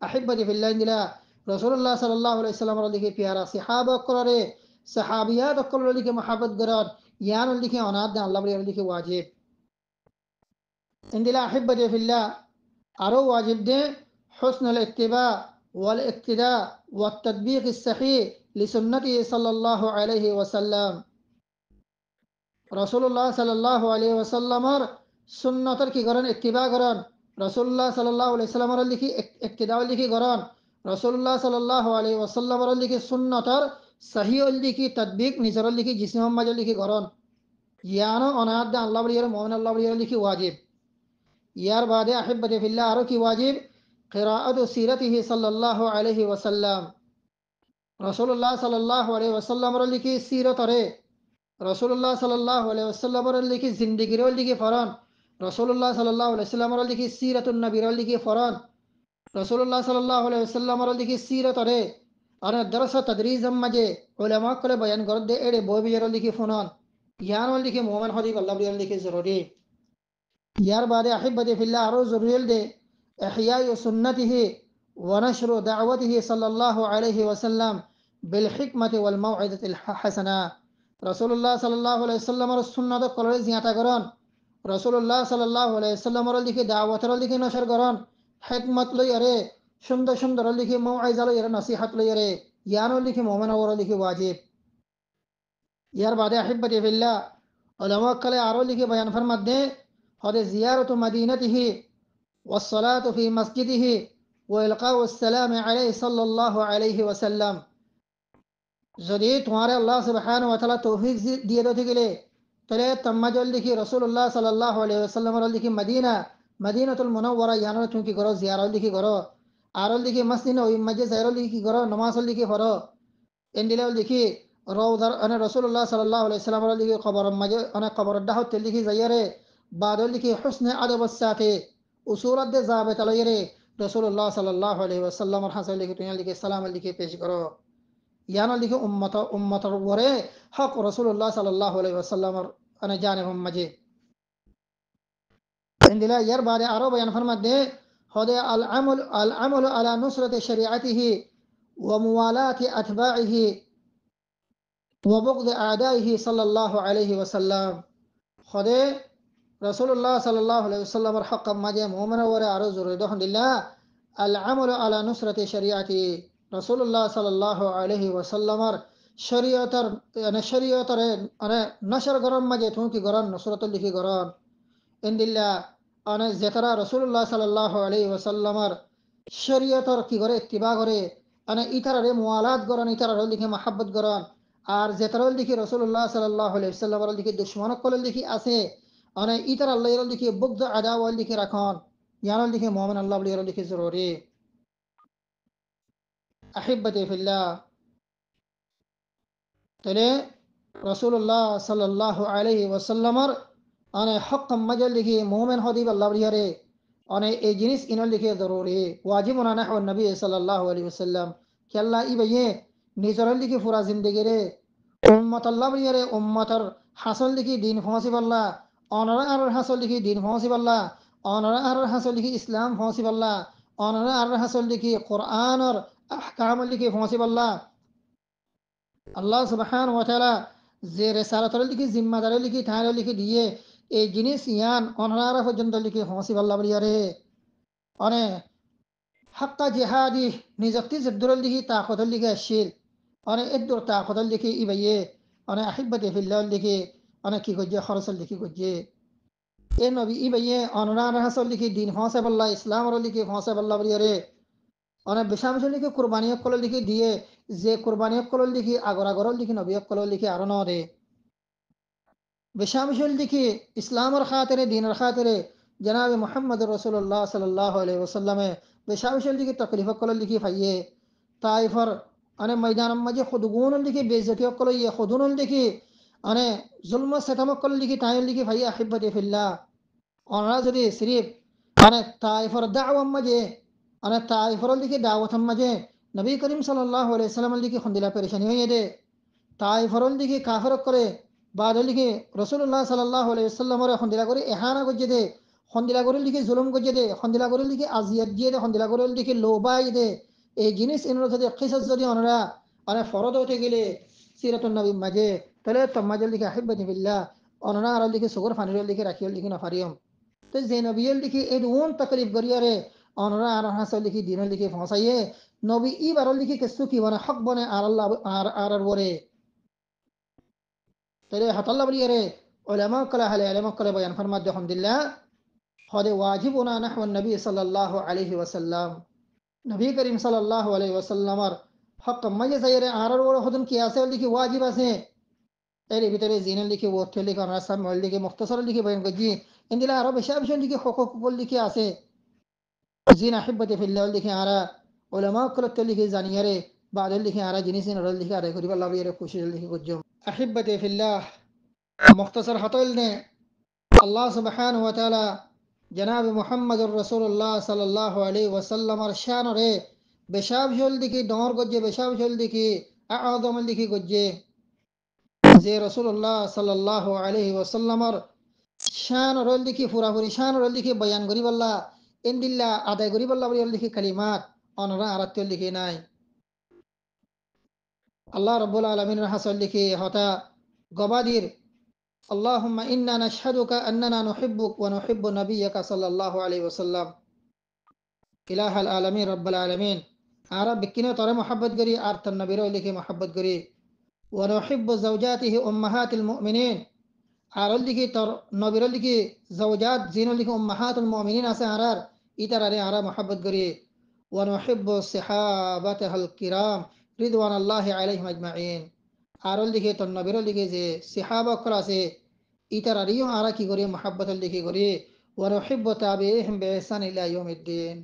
আহিব্বতি ফিল্লাহ দিলা রাসূলুল্লাহ সাল্লাল্লাহু আলাইহি ওয়াসাল্লামের লিখে পিয়ারা সাহাবা করে সাহাবিয়াত কলর লিখে محبت করন ইয়ানল লিখে অনাদ আল্লাহ বলির লিখে ওয়াজিব ইনদিলা আহিব্বতি ফিল্লাহ আরো ওয়াজিব দে হুসনুল ইত্তিবা ওয়াল ইক্তিদা ওয়াত তাতবিক الصحيح لسنته صلى الله عليه وسلم রাসূলুল্লাহ সাল্লাল্লাহু আলাইহি ওয়াসাল্লামের সুন্নতের কি করেন ইত্তিবা করেন রাসূলুল্লাহ সাল্লাল্লাহু আলাইহি ওয়াসাল্লামের লিখি ইক্তিদা লিখি করেন রাসূলুল্লাহ সাল্লাল্লাহু আলাইহি ওয়াসাল্লামের লিখি সুন্নতের সহিহ লিখি তাতবিক নিজর লিখি জিসম মাঝে লিখি করেন ইয়ানো অনাদ আল্লাহ বলির মুমিন আল্লাহ বলির লিখি ওয়াজিব ইয়ার বাদে আহিব্বতি ফিল্লাহ আরো কি ওয়াজিব কিরাআতু সিরাতিহি সাল্লাল্লাহু আলাইহি ওয়াসাল্লাম রাসূলুল্লাহ সাল্লাল্লাহু আলাইহি ওয়াসাল্লামের লিখি সিরতরে রাসূলুল্লাহ সাল্লাল্লাহু আলাইহি ওয়াসাল্লামের লিখি জিন্দেগির লিখি ফরন রাসূলুল্লাহ সাল্লাল্লাহু আলাইহি ওয়াসাল্লামের লিখি সিরাতুন নবীর লিখি ফরন রাসূলুল্লাহ সাল্লাল্লাহু আলাইহি ওয়াসাল্লামের লিখি সিরতরে আর দরস তদরিজ মাঝে উলামা করে বয়ান করে দে এড়ে ববির লিখি ফনন ইয়ান লিখি মুমিন হদিব আল্লাহ বলির লিখি জরুরি ইয়ার বাদে আহিব্বতি ফিল্লাহ আরো জরুরি দে ইহয়া সুন্নতিহি ونشر دعوته صلى الله عليه وسلم بالحكمة والموعظة الحسنة رسول الله صلى الله عليه وسلم السنة قلر زيادة قران رسول الله صلى الله عليه وسلم لكي دعوة لكي نشر قران حكمت لي يري شند شند لكي موعظة لي يري نصيحة لي يري يانو لكي مؤمن ور لكي واجب يار بعد أحبتي في الله علماء كلا عرو لكي بيان فرمت دي هذه زيارة مدينته والصلاة في مسجده وإلقاء السلام عليه صلى الله عليه وسلم যদি তোমার আল্লাহ সুবহানাহু ওয়া তাআলা তৌফিক দিয়ে দিতে গেলে তাহলে তাম্মাজল লিখি রাসূলুল্লাহ সাল্লাল্লাহু আলাইহি ওয়াসাল্লামের লিখি মদিনাতুল মুনাওয়ারা ইয়ানো তুমি কি করো জিয়ারত লিখি করো আর লিখি মসজিদ ওই মসজিদ জায়রত লিখি কি করো নামাজ লিখি করো এন্ডিলাও লিখি রওদার আনে রাসূলুল্লাহ সাল্লাল্লাহু আলাইহি ওয়াসাল্লামের লিখি কবর মাঝে অনেক কবর দাহত লিখি যাইরে বাদ লিখি হুসনে আদবের সাথে উসুলত দে যাবে তালয়রে রাসূলুল্লাহ সাল্লাল্লাহু আলাইহি ওয়াসাল্লামের হাসান লিখি তুমি লিখি সালাম লিখি পেশ করো ইয়ানো লিখে উম্মতর উপরে হক রাসূলুল্লাহ সাল্লাল্লাহু আলাইহি ওয়াসাল্লামের আনে জানেব মাঝে ইন্দিলা ইয়ার বাদে আরো বয়ান ফরমাত দে হদে আল আমল আলা নুসরাতি শরিআতিহি ওয়া মুওয়ালাতি আতবাইহি ওয়া বুগদ আদাইহি সাল্লাল্লাহু আলাইহি ওয়াসাল্লাম হদে রাসূলুল্লাহ সাল্লাল্লাহু আলাইহি ওয়াসাল্লামের হক মাঝে মুমিনের উপরে আরো জরুরি আলহামদুলিল্লাহ আল আমল আলা নুসরাতি শরিআতি রাসূলুল্লাহ সাল্লাল্লাহু আলাইহি ওয়াসাল্লামের শরীয়তর নশর গরম মাঝে তুমি কি গরম নসরত লিখি গরম ইন্দিল্লা আনে জেতারা রাসূলুল্লাহ সাল্লাল্লাহু আলাইহি ওয়াসাল্লামের শরীয়তর কি করে ইত্তিবা করে আনে ইতারারে মুআলাত গরন ইতারারে লিখে মহব্বত গরন আর জেতারল লিখি রাসূলুল্লাহ সাল্লাল্লাহু আলাইহি ওয়াসাল্লামের লিখি দুশমন কল লিখি আছে আনে ইতার আল্লাহর লিখি বুগদ আদাওয়াল লিখি রাখন ইয়ানল লিখি মুমিন আল্লাহ বলির লিখি জরুরি আহিব্বতি ফিল্লাহ তাহলে রাসূলুল্লাহ সাল্লাল্লাহু আলাইহি ওয়াসাল্লামের আনে হক মজল লিখি মুমিন হদিব আল্লাহ বলিয়ারে আনে এই জিনিস ইনল লিখি জরুরি ওয়াজিবুন নাহু নবী সাল্লাল্লাহু আলাইহি ওয়াসাল্লাম কেল্লা ইবাইয়ে নিজর লিখি পুরা জিন্দেগি রে উম্মত আল্লাহ বলিয়ারে উম্মতর হাসল লিখি দিন ফসিব আল্লাহ অনরা আর হাসল লিখি দিন ফসিব আল্লাহ অনরা আর হাসল লিখি ইসলাম ফসিব আল্লাহ অনরা আর হাসল লিখি কোরআনর আহকাম লিখি ফসিব আল্লাহ আল্লাহ সুবহানাহু ওয়া তাআলা যে রিসালাতর লিখি জিম্মাদারি লিখি ঠায়র লিখি দিয়ে এই জিনিস ইয়ান অনরা পর্যন্ত লিখি ফসিব আল্লাহ বলিয়ারে অনে হাক্কা জিহাদি নিজক্তি জিদ্দুর লিখি তাকতর লিখি আসিল অনে এদ্দুর তাকতর লিখি ইবাইয়ে অনে আহিব্বতি ফিল্লাহ লিখি অনে কি গজ্জে খরচল লিখি গজ্জে এ নবী ইবাইয়ে অনরা হাসল লিখি দিন ফসিব আল্লাহ ইসলামর লিখি ফসিব আল্লাহ বলিয়ারে অনেক বেশাংশ লিখি কোরবানি অকল লিখি দিয়ে যে কোরবানি অকল লিখি আগর লিখি নবী অকল লিখি আরো নরে বেশাংশ লিখি ইসলামের খাতিরে দিনের খাতিরে জনাব মুহাম্মদ রাসূলুল্লাহ সাল্লাল্লাহু আলাইহি ওয়াসাল্লামে বেশাংশ লিখি তাকলিফ অকল লিখি ফাইয়ে তাইফর আনে ময়দান মাঝে খুদগুন লিখি বেইজ্জতি অকল ইয়ে খুদুন লিখি আনে জুলম সিতম অকল লিখি তাইল লিখি ফাইয়ে আহিব্বতি ফিল্লাহ অনরা যদি সিরিফ আনে তাইফর দাওয়া মাঝে আনে তাইফর লিখি দাওয়াত মাঝে নবী করিম সাল্লাল্লাহু আলাইহি ওয়াসাল্লাম লিখি খন্দিলা পেরেশানি হয়ে দে তাইফর লিখি কাফর করে বাদ লিখি রাসূলুল্লাহ সাল্লাল্লাহু আলাইহি ওয়াসাল্লামের খন্দিলা করে ইহানা গজ্জে দে খন্দিলা করে লিখি জুলুম গজ্জে দে খন্দিলা করে লিখি আজিয়াত দিয়ে দে খন্দিলা করে লিখি লোবাই দে এই জিনিস ইনর যদি কিসাস যদি অনরা আনে ফরদ হতে গেলে সিরাতুন নবী মাঝে তাহলে তমাজল লিখি আহিব্বতি ফিল্লাহ অনরা আর লিখি সুগর ফানির লিখি রাখিল লিখি নাফারিয়ম তো যে নবীল লিখি এই উন তাকলিফ গরিয়ারে অনরা আর হাসল লিখি দিন লিখি ফসাইয়ে নবী ই বার লিখি কেসু কি বনে হক বনে আর আল্লাহ আর বরে তাহলে হাতাল্লাহ বলিয়ারে উলামা কলা হালে আলেমা কলা বয়ান ফরমাত আলহামদুলিল্লাহ হদে ওয়াজিবুনা নাহু নবী সাল্লাল্লাহু আলাইহি ওয়াসাল্লাম নবী করিম সাল্লাল্লাহু আলাইহি ওয়াসাল্লামের হক মাঝে যাইরে আর বড় হদন কি আছে লিখি ওয়াজিব আছে এর ভিতরে জিন লিখি ওয়াত লিখি অনাসাম মল লিখি মুখতাসার লিখি বয়ান গজি ইন্দিলা আরো বেশি বেশি লিখি হুকুক লিখি আছে জিন আহিব্বতি ফিল্লাহ লিখি আরা উলামা কলত লিখি জানিয়ারে বাদ লিখি আরা জিনিস নরল লিখি আরে করিবা লাভ এর খুশি লিখি গজ্জো আহিব্বতি ফিল্লাহ মুখতাসার হাতল নে আল্লাহ সুবহানাহু ওয়া তাআলা জনাব মুহাম্মদুর রাসূলুল্লাহ সাল্লাল্লাহু আলাইহি ওয়াসাল্লামের শানরে বেশাবশল লিখি ডর গজ্জে বেশাবশল লিখি আযম লিখি গজ্জে যে রাসূলুল্লাহ সাল্লাল্লাহু আলাইহি ওয়াসাল্লামের শান রল লিখি পুরাপুরি শান রল লিখি বয়ান করিবাল্লাহ ইনদিল্লা আদায় করিবাল্লাহ বলি লিখি কালিমাত অনরা আরাত্য লিখি নাই আল্লাহ রাব্বুল আলামিনের হাসল লিখি হতা গবাদির আল্লাহুম্মা ইন্না নাশহাদুকা আন্নানা নুহিব্বুক ওয়া নুহিব্বু নাবিয়্যাকা সাল্লাল্লাহু আলাইহি ওয়াসাল্লাম ইলাহাল আলামিন রাব্বুল আলামিন আরা বিকিনে তরে মোহাব্বত করি আর তার নবীর লিখি মোহাব্বত করি ওয়া নুহিব্বু যাওজাতিহি উম্মাহাতিল মুমিনিন আর লিখি তোর নবীর লিখি জাওজাত জিন লিখি উম্মাহাতুল মুমিনিন আছে আরার ইতারারে আরা মোহাব্বত করি ওয়া নুহিব্বু সাহাবাতাল কিরাম রিদওয়ানাল্লাহি আলাইহিম আজমাইন। আরল দিকে তন নবীর দিকে যে সাহাবা অকল আছে ইতারারিও আরা কি করি মহাব্বতল দিকে করি ওয়া নুহিব্বু তাবিইহিম বিইহসান ইলা ইয়াউমিদ্দিন।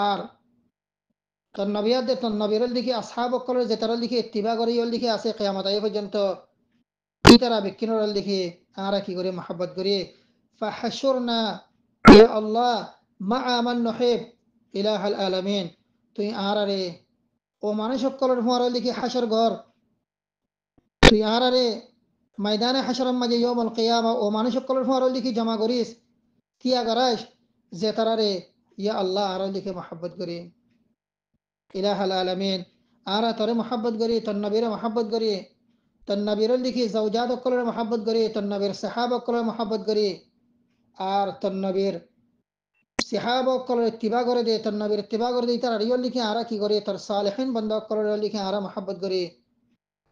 আর তন নবিয়াদের তন নবীর দিকে আসহাব অকলের যে তারার দিকে ইত্তিবা করি ওর দিকে আছে কিয়ামত আয় পর্যন্ত ইতারা বিকিনর দিকে আরা কি করি মহাব্বত করি। ফাহাশুরনা ইয়া আল্লাহ মা মান নুহিব ইলাহাল আলামিন। তুই আরারে ও মানুষ সকলের হুয়ার দিকে হাসর ঘর তুই আরারে ময়দানে হাসরের মাঝে ইয়াউমুল কিয়ামা ও মানুষ সকলের হুয়ার দিকে জমা করিস কিয়া গরাস যে তারারে ইয়া আল্লাহ আর দিকে মহাব্বত করি ইলাহাল আলামিন। আরা তরে মহাব্বত করি তন নবীরে মহাব্বত করি তন নবীর দিকে জাওজাত সকলের মহাব্বত করি তন নবীর সাহাবা সকলের মহাব্বত করি আর তন নবীর সাহাবা সকলের ইত্তিবা করে দে তন নবীর ইত্তিবা করে দে তার রিয়ল লিখে আরা কি করে তার সালেহিন বান্দা সকলের লিখে আরা মহাব্বত করি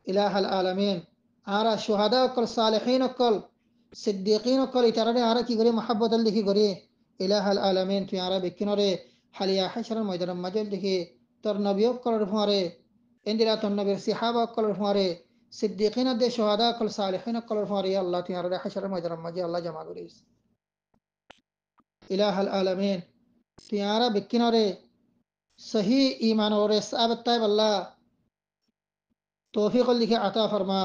ইলাহাল আলামিন। আরা শুহাদা সকল সালেহিন সকল সিদ্দিকিন সকল ইতারারে আরা কি করে মহাব্বত লিখি করে ইলাহাল আলামিন। তুই আরা বিকিনরে হালিয়া হাসরের ময়দানের মাঝে লিখে তোর নবী সকলের হুঁয়ারে ইন্দিরা তোর নবীর সাহাবা সকলের হুঁয়ারে সিদ্দিকিন দে শুহাদা সকল সালেহিন সকলের হুঁয়ারে আল্লাহ তুই আরা হাসরের ময়দানের মাঝে আল্লাহ জমা করিস ইলাহাল আলামিন। তুই আরা বিকিনরে সহি ঈমান ওরে সাবিত তাইব আল্লাহ তৌফিক লিখে আতা ফরমা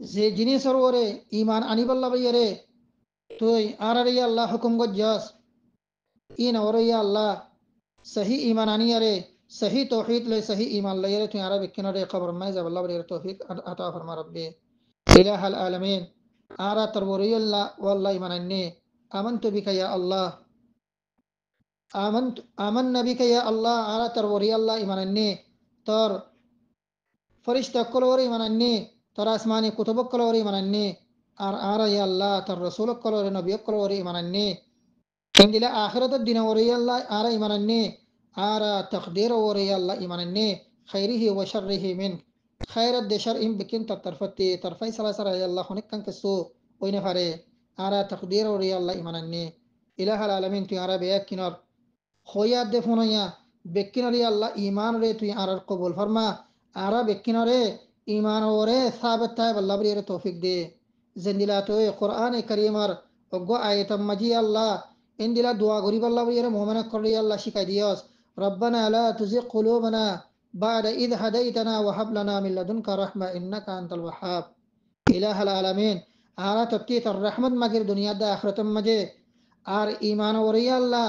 যে জিনিসের ওরে ঈমান আনিবাল্লা বাইরে তুই আরারে ইয়া আল্লাহ হুকুম গজ্জাস ইন ওরে ইয়া আল্লাহ সহি ঈমান আনিয়ারে সহি তৌহিদ লে সহি ঈমান লাইরে তুই আরা বিকিনরে কবর মাই জাবাল্লাহ বাইরে তৌফিক আতা ফরমা রব্বি ইলাহাল আলামিন। আরা তরবরি আল্লাহ ওয়াল্লাহ ঈমান আননি আমনতু বিকা ইয়া আল্লাহ আমান্না বিকা ইয়া আল্লাহ। আরা তরবরি আল্লাহ ঈমান আননি তোর ফরিশতা কলরে ঈমান আননি তোর আসমানি কুতুব কলরে ঈমান আননি আর আরা ইয়া আল্লাহ তোর রাসূল কলরে নবী কলরে ঈমান আননি ইনদিলা আখিরাতের দিন ওরে ইয়া আল্লাহ আরা ঈমান আননি আরা তাকদীর ওরে ইয়া আল্লাহ ঈমান আননি খাইরিহি ওয়া শাররিহি মিন খায়রাত দে শারইম বিকিন তার তরফতি তরফাই সালাসারা ইয়া আল্লাহ অনেক কান কেসু ওইনে পারে আরা তাকদীর ওরে ইয়া আল্লাহ ঈমান আননি ইলাহাল আলামিন। তুই আরা বেয়াক কিনর হইয়া দে ফোনয়া বেকিনরে আল্লাহ ঈমান রে তুই আরার কবুল ফরমা আরা বেকিনরে ঈমান ওরে সাবিত তাইব আল্লাহ বরিরে তৌফিক দে জিন্দিলা তো কোরআন কারীমার অগ্গ আয়াতাম মাজি আল্লাহ ইনদিলা দোয়া গরিব আল্লাহ বরিরে মুমিনা করি আল্লাহ শিখাই দিয়স রব্বানা লা তুযিগ কুলুবানা বা'দা ইয হাদাইতানা ওয়া হাব লানা মিন লাদুনকা রাহমা ইন্নাকা আনতাল ওয়াহ্হাব ইলাহাল আলামিন। আরা তত্তি তার রহমত মাগির দুনিয়া দা আখিরাতাম মাঝে আর ঈমান ওরে আল্লাহ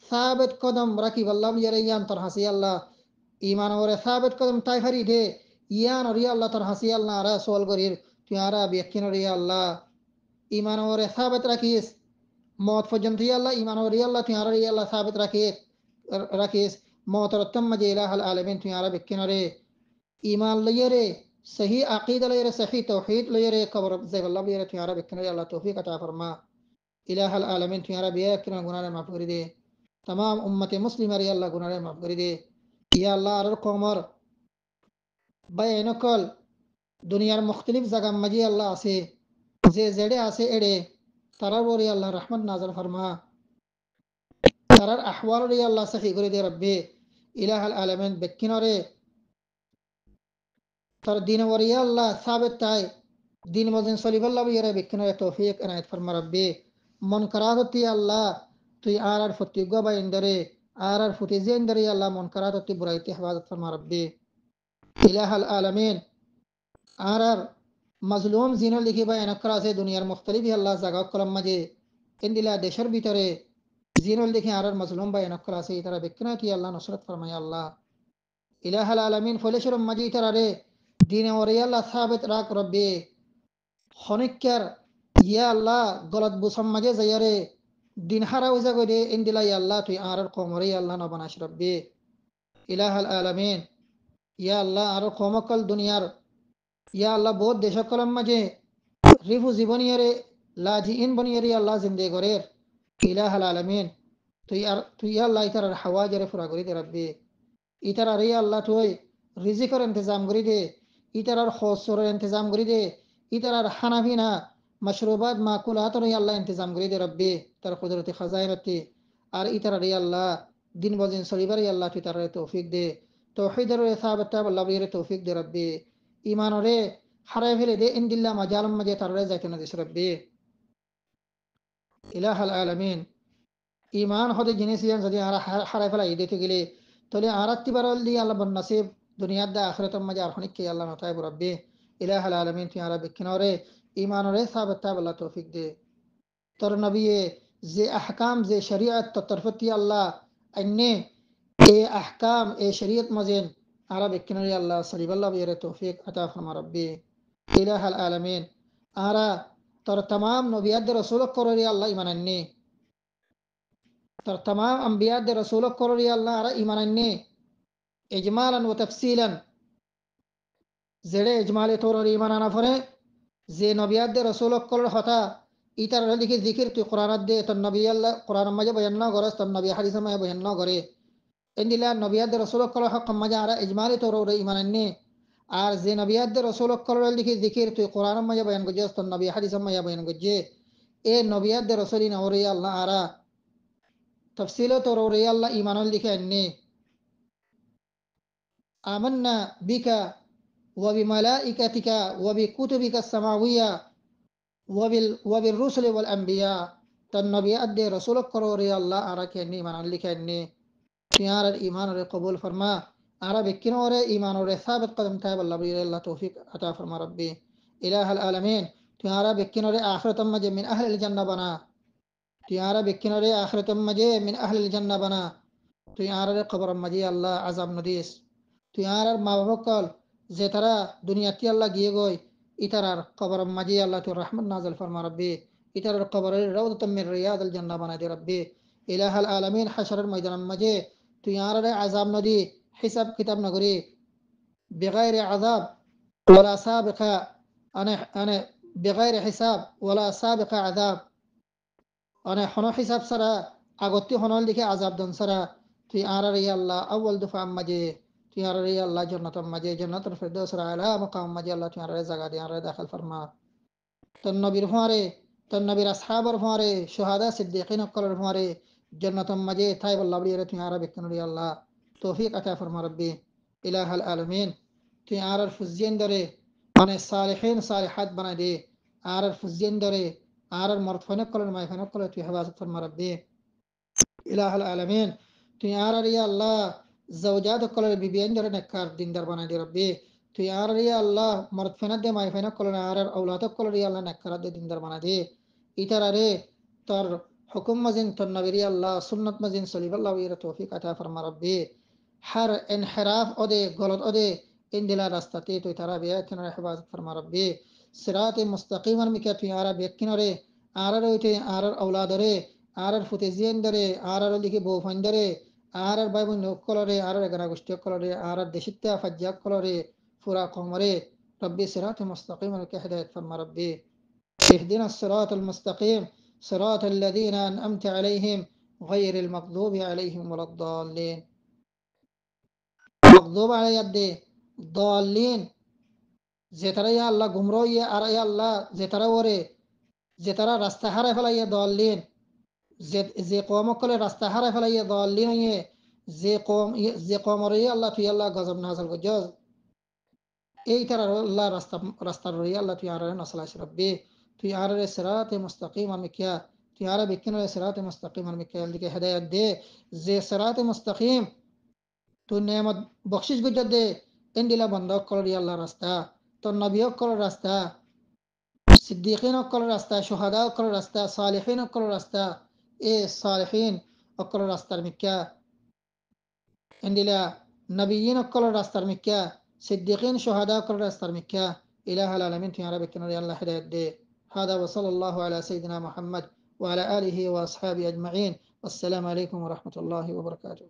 সাবিত কদম রাকিব আল্লাহ বরিরে ইয়ান তার হাসি আল্লাহ ঈমান ওরে সাবিত কদম তাই ফারি দে ইয়ান ওরে আল্লাহ তার হাসি আল্লাহ আরা সোয়াল করির তুই আরা বিয়াকিন ওরে আল্লাহ ঈমান ওরে সাবিত রাখিস মত পর্যন্ত আল্লাহ ঈমান ওরে আল্লাহ তুই আরা আল্লাহ সাবিত রাখিস মতর উত্তম মাঝে ইলাহাল আলামিন। তুই আরা বিয়াকিন ওরে ঈমান লইরে সহি আকিদা লইরে সহি তৌহিদ লইরে কবর জে আল্লাহ বরিরে তুই আরা বিয়াকিন ওরে আল্লাহ তৌফিক আতা ফরমা ইলাহাল আলামিন। তুই আরা বিয়াকিন গুনাহে মাফ করে দে तमाम उम्मत मुस्लिम अल्लाह गुनाहे माफ कर दे या अल्लाह আর কমর বাইনকল দুনিয়ার মুখতলিফ জায়গা মাঝে আল্লাহ আছে যে জেডে আছে এড়ে তারার ওরে আল্লাহ রহমত নাজল ফরমা তারার আহওয়াল রে আল্লাহ সহি করে দে রব্বে ইলাহাল আলামিন বেকিনরে তার দিন ওরে আল্লাহ সাবিত তাই দিন মজিন সলিবাল্লাহ বিরে বেকিনরে তৌফিক এনায়েত ফরমা রব্বে মন করাহতি আল্লাহ তুই আর ফতি গবা ইন্দরে আর ফতি জেন্দরে আল্লাহ মন করাহতি বুরাইতি হেফাজত ফরমা রব্বে ইলাহাল আলামিন। আর মাজলুম জিনল লিখি বা এনকরা আছে দুনিয়ার মুখতলিফ আল্লাহ জায়গা কলম মাঝে ইন্দিলা দেশের ভিতরে জিনল লিখি আর মাজলুম বা এনকরা আছে তারা বেকিনা কি আল্লাহ নসরত ফরমায় আল্লাহ ইলাহাল আলামিন ফলেশরম মাঝে তারারে দিন ওরে আল্লাহ সাবিত রাখ রব্বে হনিকার ইয়া আল্লাহ গলত বুসম মাঝে যাইয়ারে দিন হারা উজা করে ইন্দিলা ইয়া আল্লাহ তুই আর কমরে আল্লাহ নবানাস রব্বে ইলাহাল আলামিন। ইয়া আল্লাহ আর কমকল দুনিয়ার ইয়া আল্লাহ বহুত দেশ কলম মাঝে রিফু জীবনিয়ারে লাজি ইন বনিয়ারে আল্লাহ জিন্দে গরের ইলাহাল আলামিন। তুই আল্লাহ ইতার হাওয়াজরে ফুরা করি দে রব্বে ইতার আর আল্লাহ তুই রিজিকর ইন্তজাম করি দে ইতার আর খসরের ইন্তজাম করি দে ইতার আর হানাফিনা মশরুবাত মাকুলাত আল্লাহ ইন্তজাম করি দে রব্বে তার কুদরতি খাজাইনতি আর ইতার আর আল্লাহ দিন বদিন সরিবার আল্লাহ তুই তার তৌফিক দে توحيد ثابت تاب الله بير توفيق دي ربي إيمان ره حرف دي إن الله مجال مجي ترى زيتنا دي ربي إله العالمين إيمان خد جنسيان زدي حرف لا يدي تقولي تولي عرضت برول دي الله بالنصيب دنيا دا آخرة مجال خنك كي الله نطيب ربي إله العالمين في عربي كنوري إيمان ره ثابت تاب الله توفيق دي تر نبي زي أحكام زي شريعة تطرفتي الله أني إيه أحكام إيه شريعة مزين عربي كنوري الله صليب الله بير توفيق عطا فرما ربي إله العالمين أرى تر تمام نبيات رسولك قرري الله إيمان أني تر تمام أنبياء رسولك قرري الله أرى إيمان أني إجمالا وتفصيلا زړه اجمالي تور ایمان نه فره زي نبيات دي رسولك كل خطا إيتر لديك ذكر تو قرآن دي تن نبي الله قرآن ما بياننا غرس تن نبي حديث ما بياننا غري إن الله نبيات دي رسولك كل حق ما جارا إجمالي تور إيمان إني آر زي نبيات دي رسولك كل لديك ذكر تو قرآن ما بيان غجس تن نبي حديث ما بيان غجي إيه نبيات دي رسولين أوري الله آرا تفصيل تور الله إيمان لديك إني آمنا بك وبملائكتك وبكتبك السماوية وبالرسل والأنبياء تنبي أدي رسولك قروري الله أراك إني من لك إني تيار الإيمان قبول فرما أرى بكنور إيمان ثابت قدم تاب الله بي الله توفيق أتا فرما ربي إله العالمين تيار بكنور آخرة مجي من أهل الجنة بنا تيار بكنور آخرة مجي من أهل الجنة بنا تيار قبر مجي الله عذاب نديس تيار ما بقول زترا دنيا تي الله جيغوي إترار قبر مجي الله تو رحمة نازل فرما ربي إترار قبر روضة من رياض الجنة بنا دي ربي إله العالمين حشر الميدان مجي تيار عذاب ندي حساب كتاب نغري بغير عذاب ولا سابق أنا بغير حساب ولا سابق عذاب أنا حنو حساب سرا أغطي حنو لكي عذاب دن سرا تيار ري الله أول دفع مجي تيار ري الله جنة مجي جنة الفردوس على مقام مجي الله تيار ري زغا تيار ري داخل فرما تنبي رفواري تنبي أصحاب رفواري شهداء صديقين قل رفواري جنة مجي طيب الله بلي تيار بكن ري الله توفيق أتا فرما ربي إله العالمين تيار الفزين دري أنا الصالحين صالحات بنا دي آر الفزين دري آر المرتفن قل ما يفن قل في حواسط فرما ربي إله العالمين تيار ري الله زوجات كل بيبين در نكار دين در بنا دي ربي تيار ري الله مرد فند ما يفن كل نار اولاد كل ري الله نكار دين در بنا دي إتراري تر حكم مزين تر نبي الله سنة مزين صلي الله وير توفيق عطا فرما ربي هر انحراف اودي غلط اودي ان دلا راستي تو ترى بيتنا حفاظت فرما ربي صراط مستقيما مك تيار بيكن ري آر رويته آر اولاد ري آر فتزين دري آر لكي بوفن دري آر بايبو نوكولوري آر غنا غشتيكولوري آر دشتا فجاكولوري فرا قمري ربي صراط مستقيما كهداية فرما ربي اهدنا الصراط المستقيم صراط الذين أنعمت عليهم غير المغضوب عليهم ولا الضالين مغضوب على يدي ضالين زترا يا الله غمرو يا أرى يا الله زترا وري زترا رستهر فلا يا ضالين زي قوم كل رستهر فلا يا ضالين زي قوم ري الله تو الله غضب نازل وجاز اي ترى الله رست ري الله تو يا نصلاش ربي تو يا صراط مستقيم مكيا تو يا بكن صراط مستقيم مكيا اللي هداية دي زي صراط مستقيم تو نعمت بخشش گجد دے اندلا بندہ کل الله رستا تو نبیوں کل رستا صدیقین کل رستا شهداء کل رستا صالحین کل رستا اے صالحین کل رستا مکیا اندلا نبیین کل رستا مکیا صديقين شهداء كل رستر مكة إله العالمين يا رب كنا الله هداية دي هذا وصلى الله على سيدنا محمد وعلى آله وأصحابه أجمعين والسلام عليكم ورحمة الله وبركاته.